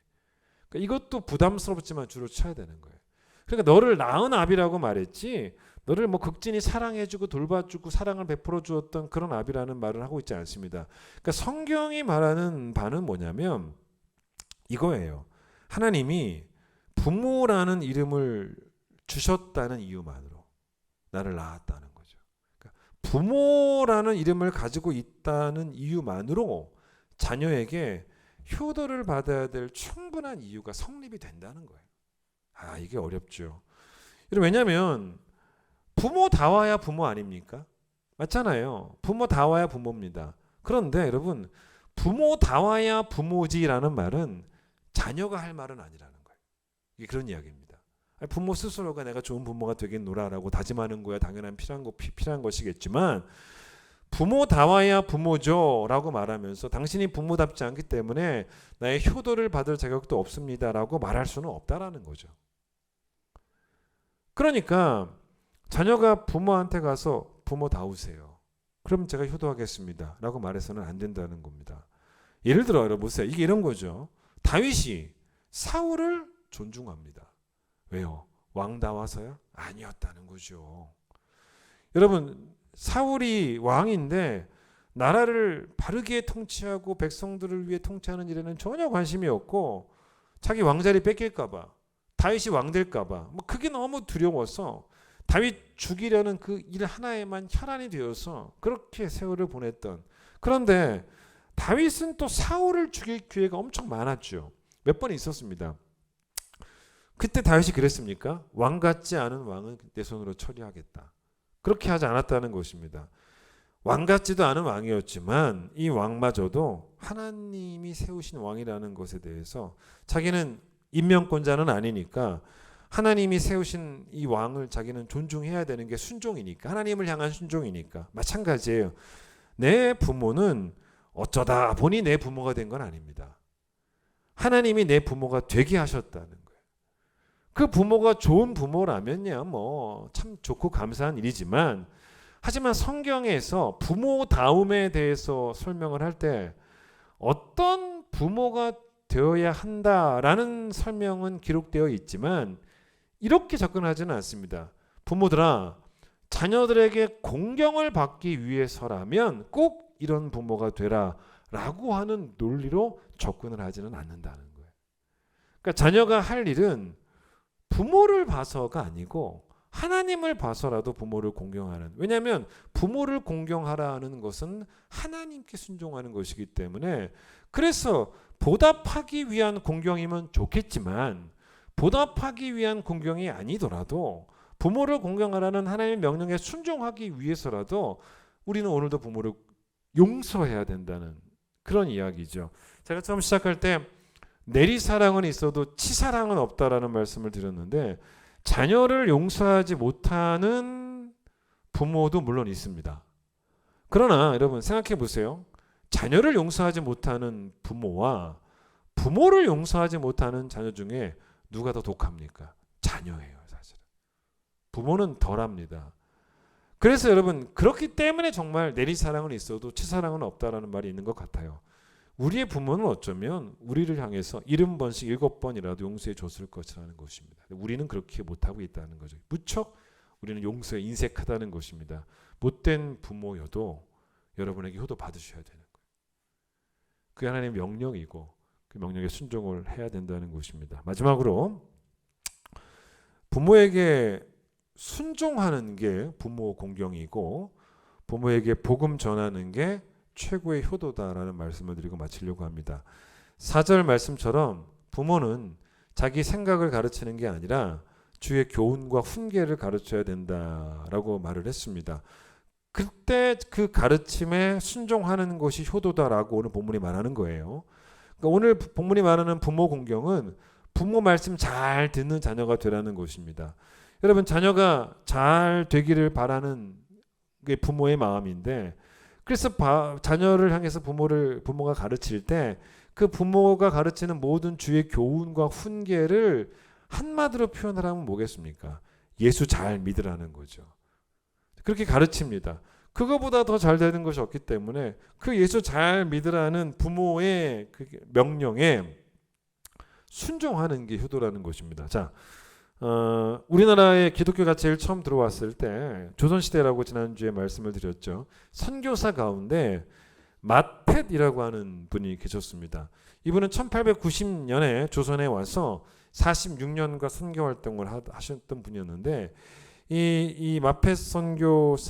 그러니까 이것도 부담스럽지만 주로 쳐야 되는 거예요. 그러니까 너를 낳은 아비라고 말했지 너를 뭐 극진히 사랑해주고 돌봐주고 사랑을 베풀어 주었던 그런 아비라는 말을 하고 있지 않습니다. 그러니까 성경이 말하는 바는 뭐냐면 이거예요. 하나님이 부모라는 이름을 주셨다는 이유만으로 나를 낳았다는 거죠. 그러니까 부모라는 이름을 가지고 있다는 이유만으로 자녀에게 효도를 받아야 될 충분한 이유가 성립이 된다는 거예요. 이게 어렵죠. 왜냐하면 부모다워야 부모 아닙니까? 맞잖아요. 부모다워야 부모입니다. 그런데 여러분 부모다워야 부모지라는 말은 자녀가 할 말은 아니라는 거예요. 이게 그런 이야기입니다. 부모 스스로가 내가 좋은 부모가 되겠노라라고 다짐하는 거야 당연한 필요한 것이겠지만 부모다워야 부모죠라고 말하면서 당신이 부모답지 않기 때문에 나의 효도를 받을 자격도 없습니다라고 말할 수는 없다라는 거죠. 그러니까 자녀가 부모한테 가서 부모다우세요. 그럼 제가 효도하겠습니다 라고 말해서는 안 된다는 겁니다. 예를 들어 여러분 보세요. 이게 이런 거죠. 다윗이 사울을 존중합니다. 왜요? 왕다워서요? 아니었다는 거죠. 여러분 사울이 왕인데 나라를 바르게 통치하고 백성들을 위해 통치하는 일에는 전혀 관심이 없고 자기 왕자리 뺏길까 봐 다윗이 왕 될까 봐 그게 너무 두려워서 다윗 죽이려는 그 일 하나에만 혈안이 되어서 그렇게 세월을 보냈던 그런데 다윗은 또 사울을 죽일 기회가 엄청 많았죠. 몇 번 있었습니다. 그때 다윗이 그랬습니까? 왕 같지 않은 왕은 내 손으로 처리하겠다. 그렇게 하지 않았다는 것입니다. 왕 같지도 않은 왕이었지만 이 왕마저도 하나님이 세우신 왕이라는 것에 대해서 자기는 임명권자는 아니니까 하나님이 세우신 이 왕을 자기는 존중해야 되는 게 순종이니까, 하나님을 향한 순종이니까. 마찬가지예요. 내 부모는 어쩌다 보니 내 부모가 된 건 아닙니다. 하나님이 내 부모가 되게 하셨다는 거예요. 그 부모가 좋은 부모라면요, 뭐 참 좋고 감사한 일이지만, 하지만 성경에서 부모다움에 대해서 설명을 할 때 어떤 부모가 되어야 한다라는 설명은 기록되어 있지만 이렇게 접근하지는 않습니다. 부모들아, 자녀들에게 공경을 받기 위해서라면 꼭 이런 부모가 되라 라고 하는 논리로 접근을 하지는 않는다는 거예요. 그러니까 자녀가 할 일은 부모를 봐서가 아니고 하나님을 봐서라도 부모를 공경하는, 왜냐하면 부모를 공경하라는 것은 하나님께 순종하는 것이기 때문에, 그래서 보답하기 위한 공경이면 좋겠지만 보답하기 위한 공경이 아니더라도 부모를 공경하라는 하나님의 명령에 순종하기 위해서라도 우리는 오늘도 부모를 용서해야 된다는 그런 이야기죠. 제가 처음 시작할 때 내리사랑은 있어도 치사랑은 없다라는 말씀을 드렸는데, 자녀를 용서하지 못하는 부모도 물론 있습니다. 그러나 여러분 생각해 보세요. 자녀를 용서하지 못하는 부모와 부모를 용서하지 못하는 자녀 중에 누가 더 독합니까? 자녀예요, 사실은. 부모는 덜합니다. 그래서 여러분, 그렇기 때문에 정말 내리사랑은 있어도 치사랑은 없다라는 말이 있는 것 같아요. 우리의 부모는 어쩌면 우리를 향해서 70번씩 7번이라도 용서해 줬을 것이라는 것입니다. 우리는 그렇게 못하고 있다는 거죠. 무척 우리는 용서에 인색하다는 것입니다. 못된 부모여도 여러분에게 효도 받으셔야 되는 거예요. 그게 하나님의 명령이고 그 명령에 순종을 해야 된다는 것입니다. 마지막으로 부모에게 순종하는 게 부모 공경이고 부모에게 복음 전하는 게 최고의 효도다라는 말씀을 드리고 마치려고 합니다. 4절 말씀처럼 부모는 자기 생각을 가르치는 게 아니라 주의 교훈과 훈계를 가르쳐야 된다라고 말을 했습니다. 그때 그 가르침에 순종하는 것이 효도다라고 오늘 본문이 말하는 거예요. 그러니까 오늘 본문이 말하는 부모 공경은 부모 말씀 잘 듣는 자녀가 되라는 것입니다. 여러분, 자녀가 잘 되기를 바라는 게 부모의 마음인데, 그래서 자녀를 향해서 부모가 가르칠 때 그 부모가 가르치는 모든 주의 교훈과 훈계를 한마디로 표현하라면 뭐겠습니까? 예수 잘 믿으라는 거죠. 그렇게 가르칩니다. 그거보다 더 잘 되는 것이 없기 때문에 그 예수 잘 믿으라는 부모의 그 명령에 순종하는 게 효도라는 것입니다. 자, 우리나라의 기독교가 제일 처음 들어왔을 때 조선시대라고 지난주에 말씀을 드렸죠. 선교사 가운데 마팻이라고 하는 분이 계셨습니다. 이분은 1890년에 조선에 와서 46년간 선교 활동을 하셨던 분이었는데, 이 마팻 선교사님이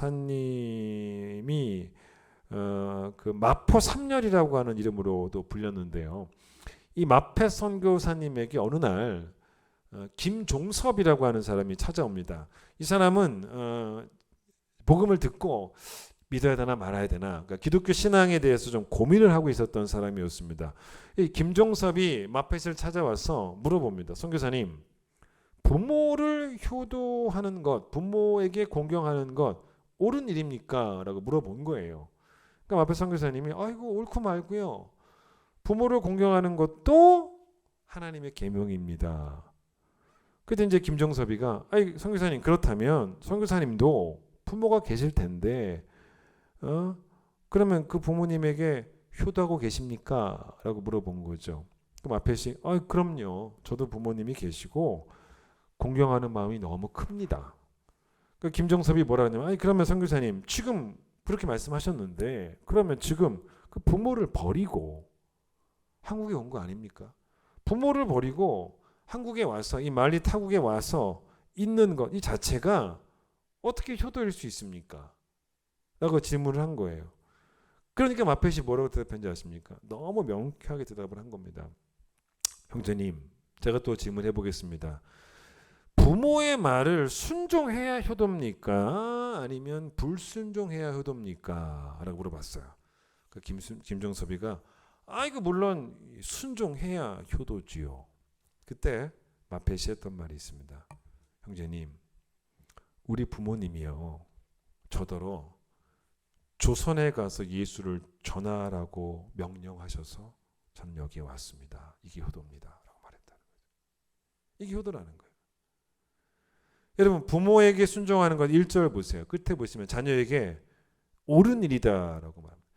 그 마포 삼렬이라고 하는 이름으로도 불렸는데요. 이 마팻 선교사님에게 어느 날 김종섭이라고 하는 사람이 찾아옵니다. 이 사람은 복음을 듣고 믿어야 되나 말아야 되나, 그러니까 기독교 신앙에 대해서 좀 고민을 하고 있었던 사람이었습니다. 이 김종섭이 마팻을 찾아와서 물어봅니다. 선교사님, 부모를 효도하는 것, 부모에게 공경하는 것 옳은 일입니까? 라고 물어본 거예요. 그러니까 마팻 선교사님이 아이고 옳고 말고요, 부모를 공경하는 것도 하나님의 계명입니다. 그때 이제 김종섭이가 아이 선교사님, 그렇다면 선교사님도 부모가 계실 텐데 그러면 그 부모님에게 효도하고 계십니까? 라고 물어본 거죠. 그럼 마팻이 그럼요, 저도 부모님이 계시고 공경하는 마음이 너무 큽니다. 그러니까 김종섭이 뭐라 하냐면 그러면 선교사님, 지금 그렇게 말씀하셨는데 그러면 지금 그 부모를 버리고 한국에 온 거 아닙니까? 부모를 버리고 한국에 와서 이 만리 타국에 와서 있는 것 이 자체가 어떻게 효도일 수 있습니까? 라고 질문을 한 거예요. 그러니까 마펫이 뭐라고 대답했는지 아십니까? 너무 명쾌하게 대답을 한 겁니다. 형제님, 제가 또 질문해 보겠습니다. 부모의 말을 순종해야 효도입니까? 아니면 불순종해야 효도입니까? 라고 물어봤어요. 그 김정섭이가 이거 물론 순종해야 효도지요. 그때 마펫이 했던 말이 있습니다. 형제님, 우리 부모님이요, 저더러 조선에 가서 예수를 전하라고 명령하셔서 저는 여기에 왔습니다. 이게 효도입니다. 라고 말했다는 거죠. 이게 효도라는 거예요. 여러분, 부모에게 순종하는 건 1절 보세요. 끝에 보시면 자녀에게 옳은 일이다라고 말합니다.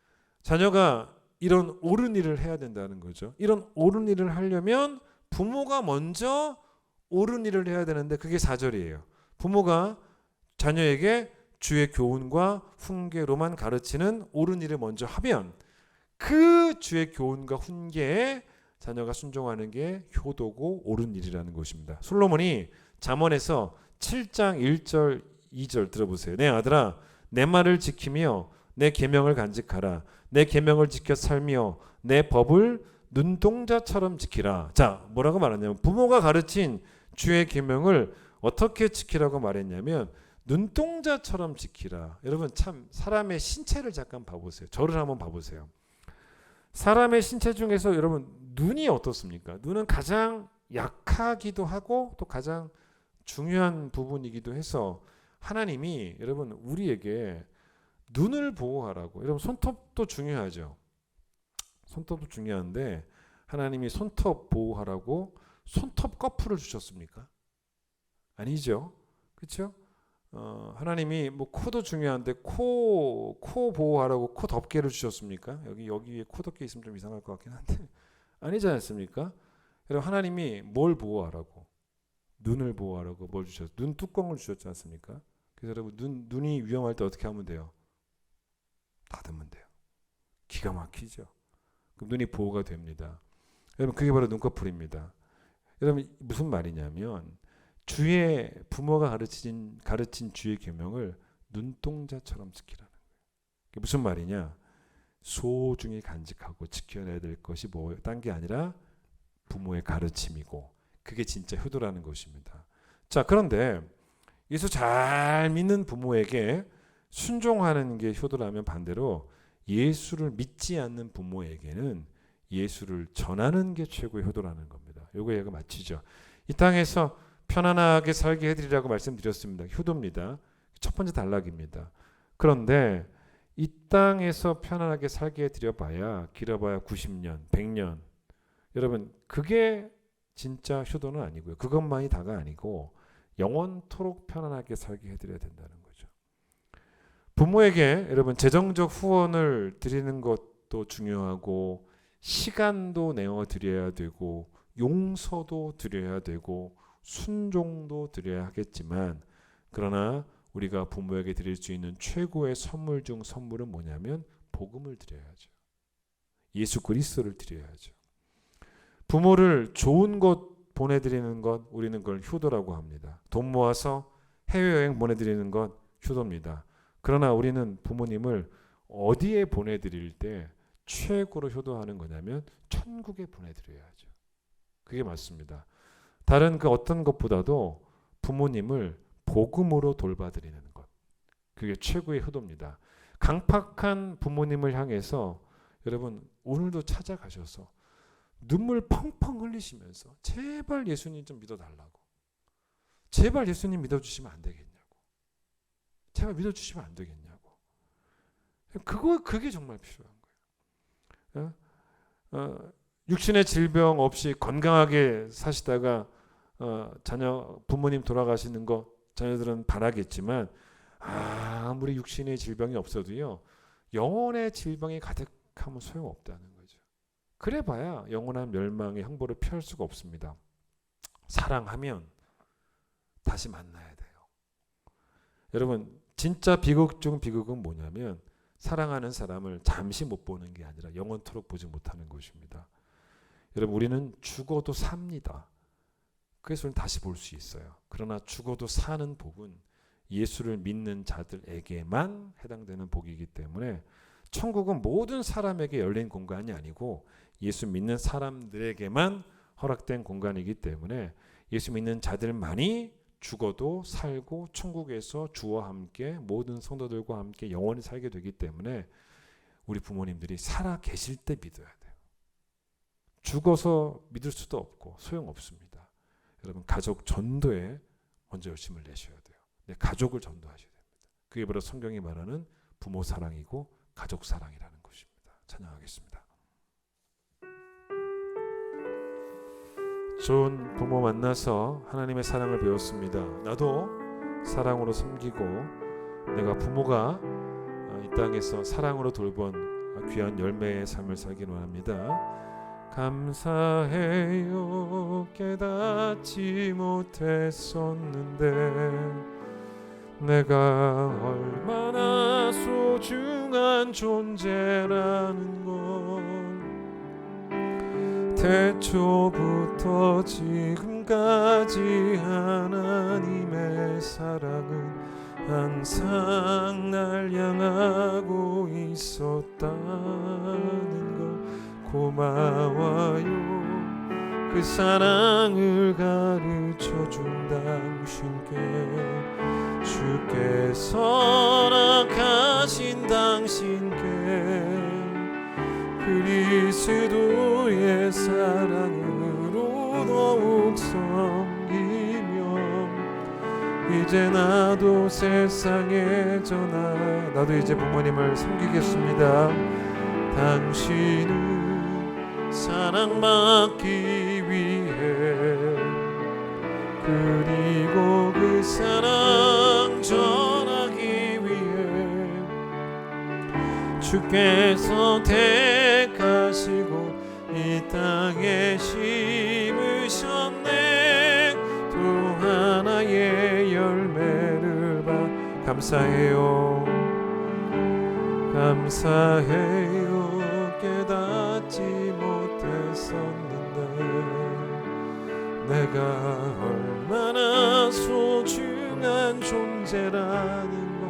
자녀가 이런 옳은 일을 해야 된다는 거죠. 이런 옳은 일을 하려면 부모가 먼저 옳은 일을 해야 되는데 그게 4절이에요. 부모가 자녀에게 주의 교훈과 훈계로만 가르치는 옳은 일을 먼저 하면 그 주의 교훈과 훈계에 자녀가 순종하는 게 효도고 옳은 일이라는 것입니다. 솔로몬이 잠언에서 7장 1절 2절 들어보세요. 내 아들아, 내 말을 지키며 내 계명을 간직하라. 내 계명을 지켜 살며 내 법을 눈동자처럼 지키라. 자, 뭐라고 말하냐면 부모가 가르친 주의 계명을 어떻게 지키라고 말했냐면 눈동자처럼 지키라. 여러분, 참 사람의 신체를 잠깐 봐보세요. 저를 한번 봐보세요. 사람의 신체 중에서 여러분 눈이 어떻습니까? 눈은 가장 약하기도 하고 또 가장 중요한 부분이기도 해서 하나님이 여러분 우리에게 눈을 보호하라고. 여러분 손톱도 중요하죠. 손톱도 중요한데 하나님이 손톱 보호하라고 손톱 거풀을 주셨습니까? 아니죠. 그렇죠? 하나님이 뭐 코도 중요한데 코 보호하라고 코 덮개를 주셨습니까? 여기에 코 덮개 있으면 좀 이상할 것 같긴 한데 아니지 않습니까? 여러분 하나님이 뭘 보호하라고? 눈을 보호하라고 뭘 주셨어요? 눈 뚜껑을 주셨지 않습니까? 그래서 여러분 눈이 위험할 때 어떻게 하면 돼요? 닫으면 돼요. 기가 막히죠. 그럼 눈이 보호가 됩니다. 여러분 그게 바로 눈꺼풀입니다. 여러분 무슨 말이냐면 주의 부모가 가르친 주의 계명을 눈동자처럼 지키라는 거예요. 그게 무슨 말이냐? 소중히 간직하고 지켜내야 될 것이 뭐 딴 게 아니라 부모의 가르침이고 그게 진짜 효도라는 것입니다. 자, 그런데 예수 잘 믿는 부모에게 순종하는 게 효도라면 반대로 예수를 믿지 않는 부모에게는 예수를 전하는 게 최고의 효도라는 겁니다. 요거 얘가 맞히죠. 이 땅에서 편안하게 살게 해드리라고 말씀드렸습니다. 효도입니다. 첫 번째 단락입니다. 그런데 이 땅에서 편안하게 살게 해드려봐야 길어봐야 90년, 100년. 여러분 그게 진짜 효도는 아니고요. 그것만이 다가 아니고 영원토록 편안하게 살게 해드려야 된다는 거죠. 부모에게 여러분 재정적 후원을 드리는 것도 중요하고 시간도 내어드려야 되고 용서도 드려야 되고 순종도 드려야 하겠지만 그러나 우리가 부모에게 드릴 수 있는 최고의 선물 중 선물은 뭐냐면 복음을 드려야죠. 예수 그리스도를 드려야죠. 부모를 좋은 곳 보내드리는 것 우리는 그걸 효도라고 합니다. 돈 모아서 해외여행 보내드리는 것 효도입니다. 그러나 우리는 부모님을 어디에 보내드릴 때 최고로 효도하는 거냐면 천국에 보내드려야죠. 그게 맞습니다. 다른 그 어떤 것보다도 부모님을 복음으로 돌봐드리는 것. 그게 최고의 효도입니다. 강팍한 부모님을 향해서 여러분 오늘도 찾아가셔서 눈물 펑펑 흘리시면서 제발 예수님 좀 믿어달라고. 제발 예수님 믿어주시면 안 되겠냐고. 제발 믿어주시면 안 되겠냐고. 그게 정말 필요한 거예요. 육신의 질병 없이 건강하게 사시다가 부모님 돌아가시는 거 자녀들은 바라겠지만 아무리 육신의 질병이 없어도요 영혼의 질병이 가득하면 소용없다는 거죠. 그래봐야 영원한 멸망의 형벌을 피할 수가 없습니다. 사랑하면 다시 만나야 돼요. 여러분 진짜 비극 중 비극은 뭐냐면 사랑하는 사람을 잠시 못 보는 게 아니라 영원토록 보지 못하는 것입니다. 여러분 우리는 죽어도 삽니다. 그래서 우리는 다시 볼 수 있어요. 그러나 죽어도 사는 복은 예수를 믿는 자들에게만 해당되는 복이기 때문에 천국은 모든 사람에게 열린 공간이 아니고 예수 믿는 사람들에게만 허락된 공간이기 때문에 예수 믿는 자들만이 죽어도 살고 천국에서 주와 함께 모든 성도들과 함께 영원히 살게 되기 때문에 우리 부모님들이 살아 계실 때 믿어야 돼요. 죽어서 믿을 수도 없고 소용없습니다. 여러분 가족 전도에 먼저 열심을 내셔야 돼요. 네, 가족을 전도하셔야 됩니다. 그게 바로 성경이 말하는 부모 사랑이고 가족 사랑이라는 것입니다. 찬양하겠습니다. 좋은 부모 만나서 하나님의 사랑을 배웠습니다. 나도 사랑으로 섬기고 내가 부모가 이 땅에서 사랑으로 돌본 귀한 열매의 삶을 살기를 원합니다. 감사해요 깨닫지 못했었는데 내가 얼마나 소중한 존재라는 걸 태초부터 지금까지 하나님의 사랑은 항상 날 향하고 있었다는 걸 고마워요. 그 사랑을 가르쳐준 당신께 주께서 낙하신 당신께 그리스도의 사랑으로 더욱 섬기며 이제 나도 세상에 나도 이제 부모님을 섬기겠습니다. 당신은 사랑받기 위해 그리고 그 사랑 전하기 위해 주께서 택하시고 이 땅에 심으셨네. 또 하나의 열매를 감사해요. 감사해요. 깨닫지 못했었는데 내가 얼마나 소중한 존재라는 것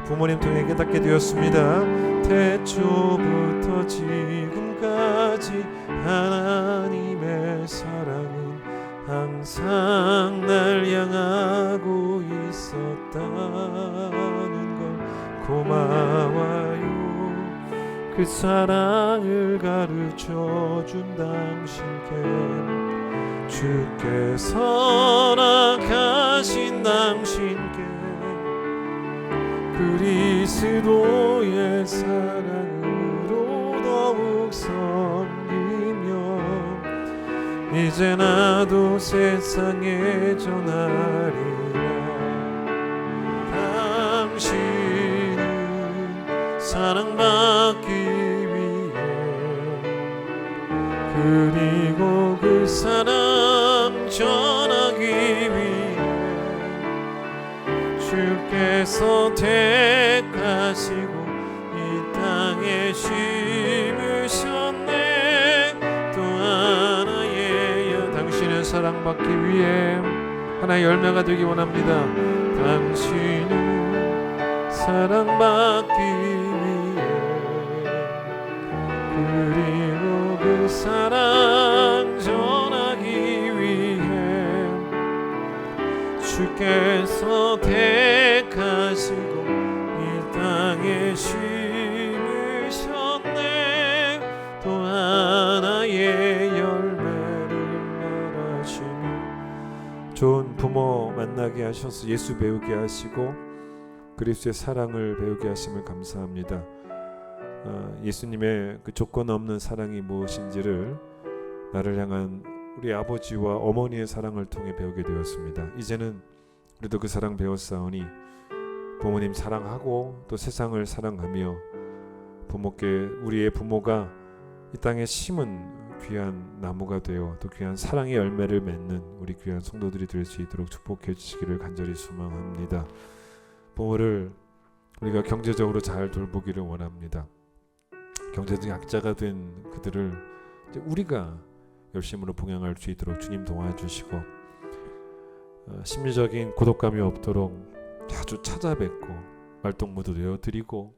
부모님 통해 깨닫게 되었습니다. 태초부터 지금까지 하나님의 사랑은 항상 날 향하고 있었다는 걸 고마워요. 그 사랑을 가르쳐준 당신께 주께서 낙하신 당신께 그리스도의 사랑으로 더욱 섬기며 이제 나도 세상에 전하리라. 당신은 사랑받기 위해 그리고 그 사랑 전하기 위해 주께서 택하시고 이 땅에 심으셨네. 또 하나의 당신의 사랑받기 위해 하나의 열매가 되기 원합니다. 당신은 사랑받기 위해 그리고 그 사랑 전하기 위해 주께서 택하시고 이 땅에 심으셨네. 또 하나의 열매를 맺으시며 좋은 부모 만나게 하셔서 예수 배우게 하시고 그리스도의 사랑을 배우게 하심을 감사합니다. 예수님의 그 조건 없는 사랑이 무엇인지를 나를 향한 우리 아버지와 어머니의 사랑을 통해 배우게 되었습니다. 이제는 우리도 그 사랑 배웠사오니 부모님 사랑하고 또 세상을 사랑하며 부모께 우리의 부모가 이 땅에 심은 귀한 나무가 되어 또 귀한 사랑의 열매를 맺는 우리 귀한 성도들이 될 수 있도록 축복해 주시기를 간절히 소망합니다. 부모를 우리가 경제적으로 잘 돌보기를 원합니다. 경제적 약자가 된 그들을 이제 우리가 열심으로 봉양할 수 있도록 주님 도와주시고 심리적인 고독감이 없도록 자주 찾아뵙고 말동무도 되어드리고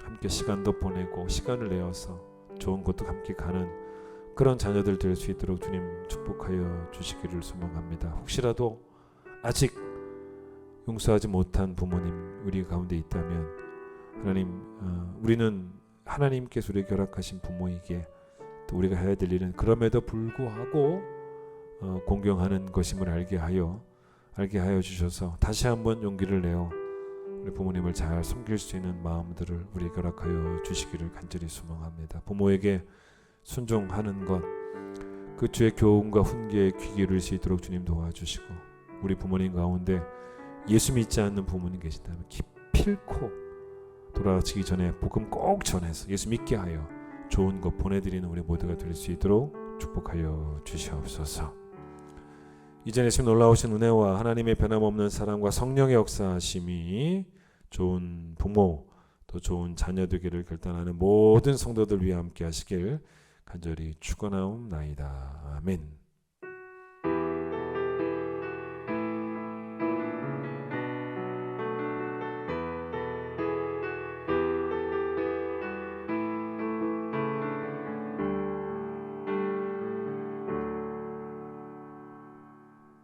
함께 시간도 보내고 시간을 내어서 좋은 곳도 함께 가는 그런 자녀들 될 수 있도록 주님 축복하여 주시기를 소망합니다. 혹시라도 아직 용서하지 못한 부모님 우리 가운데 있다면 하나님, 우리는 하나님께서 우리에게 허락하신 부모이기에 또 우리가 해야 될 일은 그럼에도 불구하고 공경하는 것임을 알게 하여 주셔서 다시 한번 용기를 내어 우리 부모님을 잘 섬길 수 있는 마음들을 우리에게 허락하여 주시기를 간절히 소망합니다. 부모에게 순종하는 것, 그 주의 교훈과 훈계에 귀 기울일 수 있도록 주님 도와주시고, 우리 부모님 가운데 예수 믿지 않는 부모님 계신다면 기필코 돌아가시기 전에 복음 꼭 전해서 예수 믿게 하여 좋은 것 보내드리는 우리 모두가 될 수 있도록 축복하여 주시옵소서. 이전에 지금 놀라우신 은혜와 하나님의 변함없는 사랑과 성령의 역사하심이 좋은 부모 또 좋은 자녀 되기를 결단하는 모든 성도들 위해 함께 하시길 간절히 축원하옵나이다. 아멘.